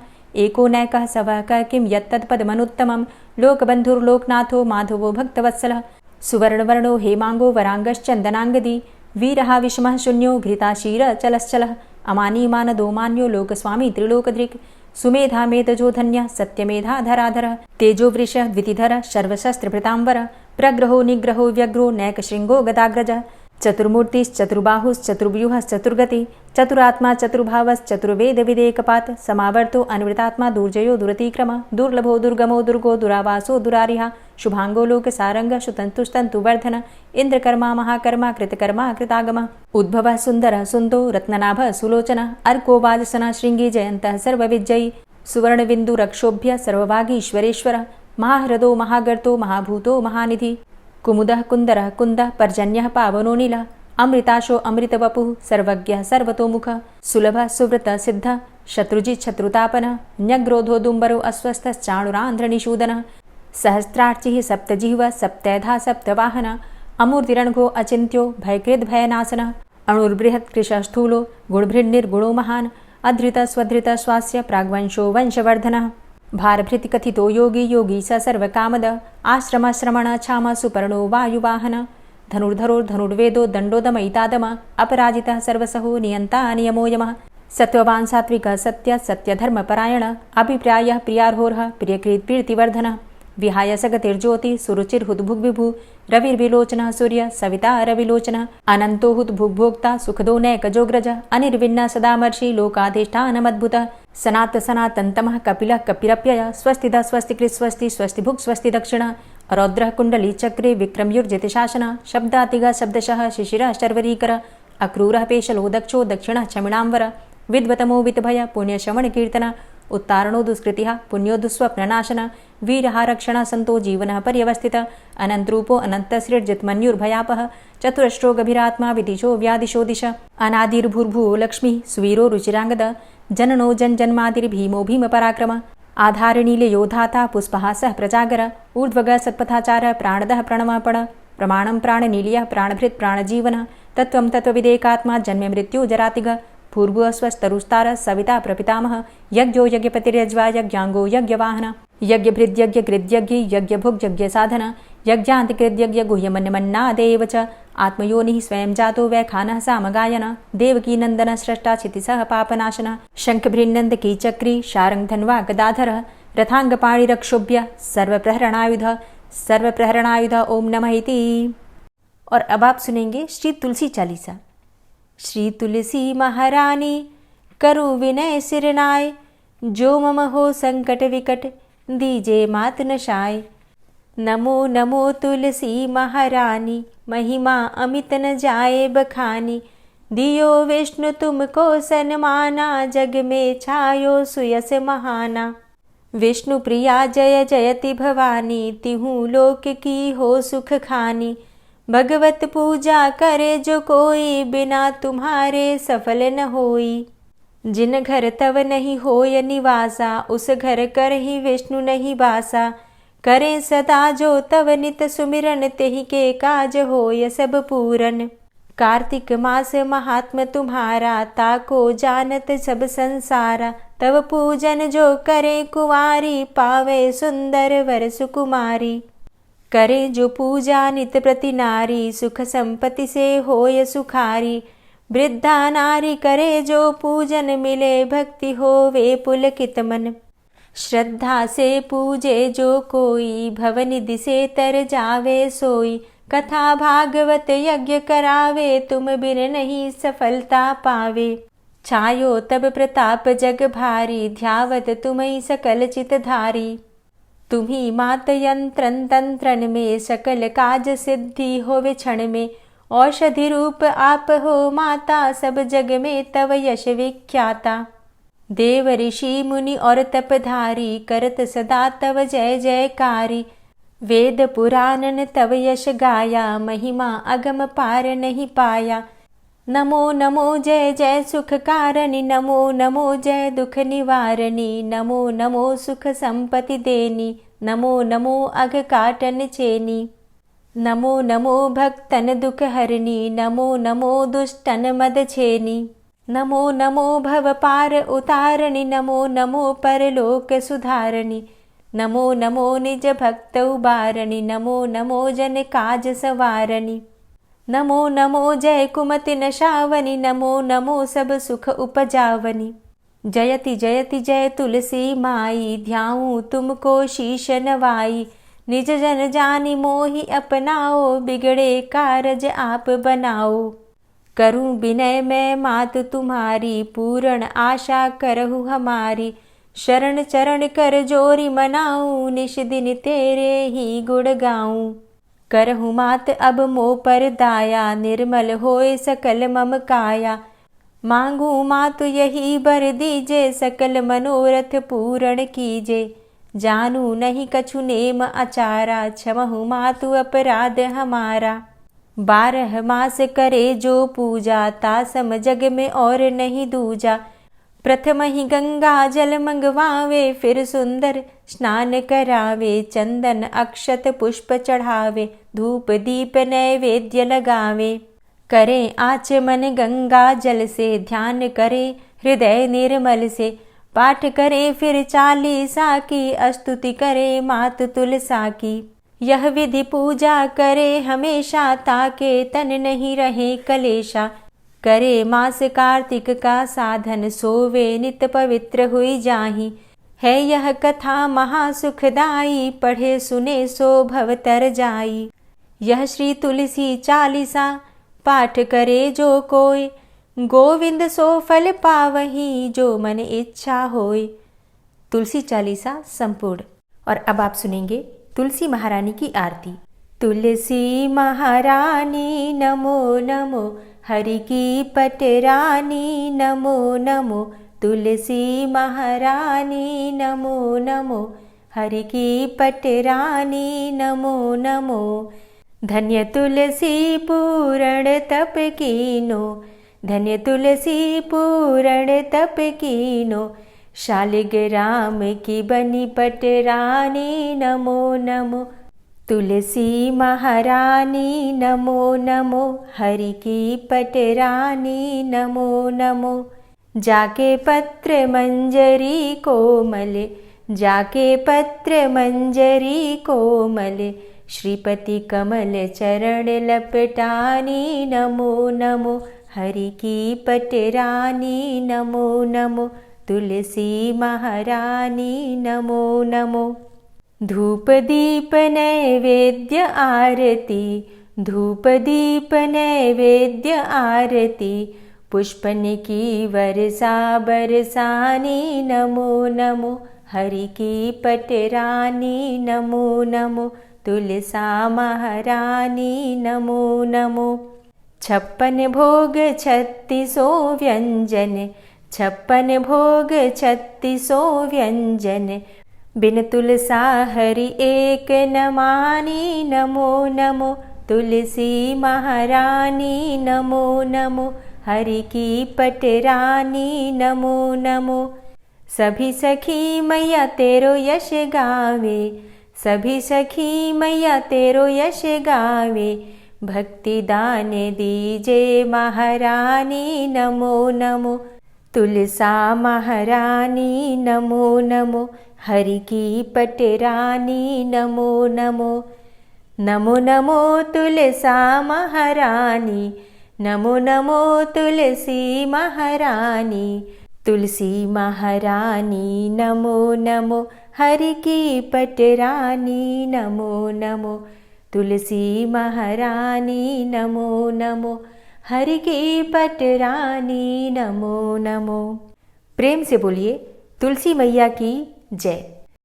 एको नैकः सवः किं यत्तत्पदमनुत्तमं लोकबन्धुर्लोकनाथो माधवो भक्तवत्सलः सुवर्णवर्णो हेमाङ्गो वराङ्गश्चन्दनाङ्गदी वीरः विषमः शून्यो घृताशीरचलश्चलः अमानीमानदो मान्यो लोकस्वामी त्रिलोकदृक् सुमेधा मेधजो धन्यः सत्यमेधा धराधरः तेजो वृषः द्वितिधरः सर्वशस्त्रभृताम्बरः प्रग्रहो निग्रहो व्यग्रो नैकशृङ्गो गदाग्रजः चतुर्मूर्तिश्चतुर्बाहुश्चतुर्व्यूहश्चतुर्गति चतुरात्मा चतुर्भावश्चतुर्वेदविदेकपात् समावर्तो अनिवृतात्मा दुर्जयो दुरतिक्रमः दुर्लभो दुर्गमो दुर्गो दुरावासो दुरारिहा शुभाङ्गो लोकसारङ्गः शुतन्तुस्तन्तुवर्धन इन्द्रकर्मा महाकर्मा कृतकर्मा कृतागमः उद्भवः सुन्दरः सुन्दो रत्ननाभः सुलोचनः अर्को वाजसनः शृङ्गी जयन्तः सर्वविजयी सुवर्णबिन्दुरक्षोभ्य सर्वभागीश्वरेश्वरः महाह्रदो महागर्तो महाभूतो महानिधि कुमुदः कुन्दरः कुन्दः पर्जन्यः पावनो नीलः अमृताशो अमृतवपुः सर्वज्ञः सर्वतोमुखः सुलभः सुव्रतः सिद्धः शत्रुजित् शत्रुतापनः न्यग्रोधो दुम्बरो अस्वस्थश्चाणुरान्ध्रनिषूदनः सहस्रार्चिः सप्तजिह्वः सप्तैधा सप्तवाहनः अमूर्तिरणघो अचिन्त्यो भयकृद्भयनाशनः अणुर्बृहत् कृशस्थूलो गुणभृन्निर्गुणो महान् अधृतः स्वधृतः स्वास्य प्राग्वंशो वंशवर्धनः भारभृतिकथितो योगी योगी स सर्वकामद आश्रमश्रमण क्षाम सुपर्णो वायुवाहन धनुर्धरोर्धनुर्वेदो दण्डोदमयितादम अपराजितः सर्वसहो नियन्ता नियमो यमः सत्त्ववान् सात्विकः सत्य सत्यधर्मपरायण अभिप्रायः प्रियार्होर्ह प्रियकृत्प्रीतिवर्धनः विहाय सगतिर्ज्योति सुरुचिर्हुद्भुग्विभु रविर्विलोचनः सूर्य सविता रविलोचनः अनन्तो हुद्भुग्भोक्ता सुखदो नैकजोग्रज अनिर्विण्ण सदामर्षि लोकाधिष्ठानमद्भुतः सनात सनातन्तमः कपिलः कपिरप्यय स्वस्तिदः स्वस्तिकृत् स्वस्ति स्वस्तिभुक् स्वस्ति दक्षिणः रौद्रः कुण्डली चक्रे विक्रमयुर्जितशासनः शब्दातिगः शब्दशः शिशिरः शर्वरीकर अक्रूरः पेशलो दक्षो दक्षिणः क्षमिणाम्बर विद्वतमो वितभय पुण्यश्रवणकीर्तन उत्तारणो दुष्कृतिः पुण्यो दुःस्वप्ननाशन वीरः रक्षणः सन्तो जीवनः पर्यवस्थितः अनन्तरूपो अनन्तसृर्जितमन्युर्भयापः चतुरश्रो गभीरात्मा विदिशो व्यादिशो दिश अनादिर्भूर्भुवो लक्ष्मीः सुवीरो रुचिराङ्गद जननो जन्मादिर्भीमो भीमपराक्रम आधारनीलयोधाता पुष्पहासः प्रजागर ऊर्ध्वगः सत्पथाचार प्राणदः प्रणमपण प्रमाणं प्राणनीलयः प्राणभृत् प्राणजीवनः तत्त्वं तत्त्वविदेकात्मा जन्म मृत्यु जरातिग भूर्भुवः स्वस्तरुस्तारः सविता प्रपितामहः यज्ञो यज्ञपतिर्यज्वा यज्ञाङ्गो यज्ञवाहन यज्ञ भृद्यज्ञ कृद्यज्ञ यज्ञ भुग यज्ञ साधन यज्ञांत कृद्यज्ञ गुह्यमन्यमन्नादेव च आत्मयोनिः स्वयं जातो वैखानः सामगायन देवकी नंदन स्रष्टा क्षितिसः पापनाशन शंखभृन्नंद की चक्री शारंग धन्वा गदाधर रथांगपाणिरक्षोभ्य सर्वप्रहरणायुध ओम नमः इति। और अब आप सुनेंगे श्री तुलसी चालीसा। श्री तुलसी महारानी करु विनय सिरनाय, जो मम हो संकट विकट दीजे मात नशाय। नमो नमो तुलसी महारानी, महिमा अमित न जाए बखानी। दियो विष्णु तुमको सन्माना, जग में छायो सुयस महाना। विष्णु प्रिया जय जयति भवानी, तिहु लोक की हो सुख खानी। भगवत पूजा करे जो कोई, बिना तुम्हारे सफल न होई। जिन घर तव नहीं होय निवासा, उस घर कर ही विष्णु नहीं बासा। करें सदा जो तव नित सुमिरन, तेहि के काज होय सब पूरन। कार्तिक मास महात्म तुम्हारा, ताको जानत सब संसारा। तव पूजन जो करे कुंवारी, पावे सुंदर वर सुकुमारी। करे जो पूजा नित प्रति नारी, सुख संपत्ति से होय सुखारी। वृद्धा नारी करे जो पूजन, मिले भक्ति होवे पुलकित मन। श्रद्धा से पूजे जो कोई, भवनिधि से तर जावे सोई। कथा भागवत यज्ञ करावे, तुम बिन नहीं सफलता पावे। छायो तब प्रताप जग भारी, ध्यावत तुम्हि सकल चित धारी। तुम्ही मात यंत्रन तंत्रन में, सकल काज सिद्धि होवे क्षण में। औषधि रूप आप हो माता, सब जग में तव यश विख्याता। देव ऋषि मुनि और तपधारी, करत सदा तव जय जयकारी। वेद पुराणन तव यश गाया, महिमा अगम पार नहीं पाया। नमो नमो जय जय सुख कारणी, नमो नमो जय दुख निवारणी। नमो नमो सुख संपत्ति देनी, नमो नमो अघ काटन चेनी। नमो नमो भक्तन दुख हरणी, नमो नमो दुष्टन मद छेनी। नमो नमो भव पार उतारणी, नमो नमो परलोक सुधारणी। नमो नमो निज भक्त उबारणी, नमो नमो जन काज सवारणी। नमो नमो जय कुमति नशावनी, नमो नमो सब सुख उपजावनी। जयति जयति जय तुलसी माई, ध्याऊं तुमको शीश नवाई। निज जन जानी मोहि अपनाओ, बिगड़े कारज आप बनाओ। करूं विनय मैं मात तुम्हारी, पूर्ण आशा करहु हमारी। शरण चरण कर जोरी मनाऊं, निश दिन तेरे ही गुण गाऊं। करहु मात अब मोह पर दाया, निर्मल होए सकल मम काया। मांगू मातु यही बर दीजे, सकल मनोरथ पूर्ण कीजे। जानू नहीं कछु नेम आचारा, क्षमहु मातु अपराध हमारा। 12 मास करे जो पूजा, तासम जग में और नहीं दूजा। प्रथम ही गंगा जल मंगवावे, फिर सुंदर स्नान करावे। चंदन अक्षत पुष्प चढ़ावे, धूप दीप नैवेद्य लगावे। करें आचमन गंगा जल से, ध्यान करे हृदय निर्मल से। पाठ करे फिर चालीसा की, स्तुति करे मात तुलसा की। यह विधि पूजा करे हमेशा, ताके तन नहीं रहे कलेशा। करे मास कार्तिक का साधन, सोवे नित पवित्र हुई जाहि। है यह कथा महासुखदाई, पढ़े सुने सो भव तर जाई। यह श्री तुलसी चालीसा, पाठ करे जो कोय। गोविंद सो फल पावही, जो मन इच्छा होय। तुलसी चालीसा संपूर्ण। और अब आप सुनेंगे तुलसी महारानी की आरती। तुलसी महारानी नमो नमो, हरि की पटरानी नमो नमो। तुलसी महारानी नमो नमो, हरि की पटरानी नमो नमो। धन्य तुलसी पूर्ण तप कीनो, धन्य तुलसी पूर्ण तप कीनो। शालिग्राम की बनी पटरानी नमो नमो। तुलसी महारानी नमो नमो, हरि की पटरानी नमो नमो। जाके पत्र मंजरी कोमल, जाके पत्र मंजरी कोमल, श्रीपति कमल चरण लपटानी, नमो नमो हरि की पटरानी, नमो नमो तुलसी महारानी, नमो नमो। धूप दीप नैवेद्य आरती, धूप दीप नैवेद्य आरती, पुष्पन की वर्षा बरसानी, नमो नमो हरि की पटरानी, नमो नमो तुलसा महारानी, नमो नमो। 56 भोग 36 व्यंजन, 56 भोग 36 व्यंजन, बिन तुलसा हरि एक न मानी, नमो नमो तुलसी महारानी, नमो नमो हरि की पटरानी, नमो नमो। सभी सखी मैया तेरो यश गावे, सभी सखी मैया तेरो यश गावे, भक्ति दान दीजे महारानी, नमो नमो तुलसा महारानी, नमो नमो हरि की पटरानी, नमो नमो। नमो नमो तुलसा महारानी, नमो नमो तुलसी महारानी, तुलसी महारानी, नमो नमो हरि की पटरानी, नमो नमो तुलसी महारानी, नमो नमो हरि की पटरानी, नमो नमो। प्रेम से बोलिए तुलसी मैया की जय।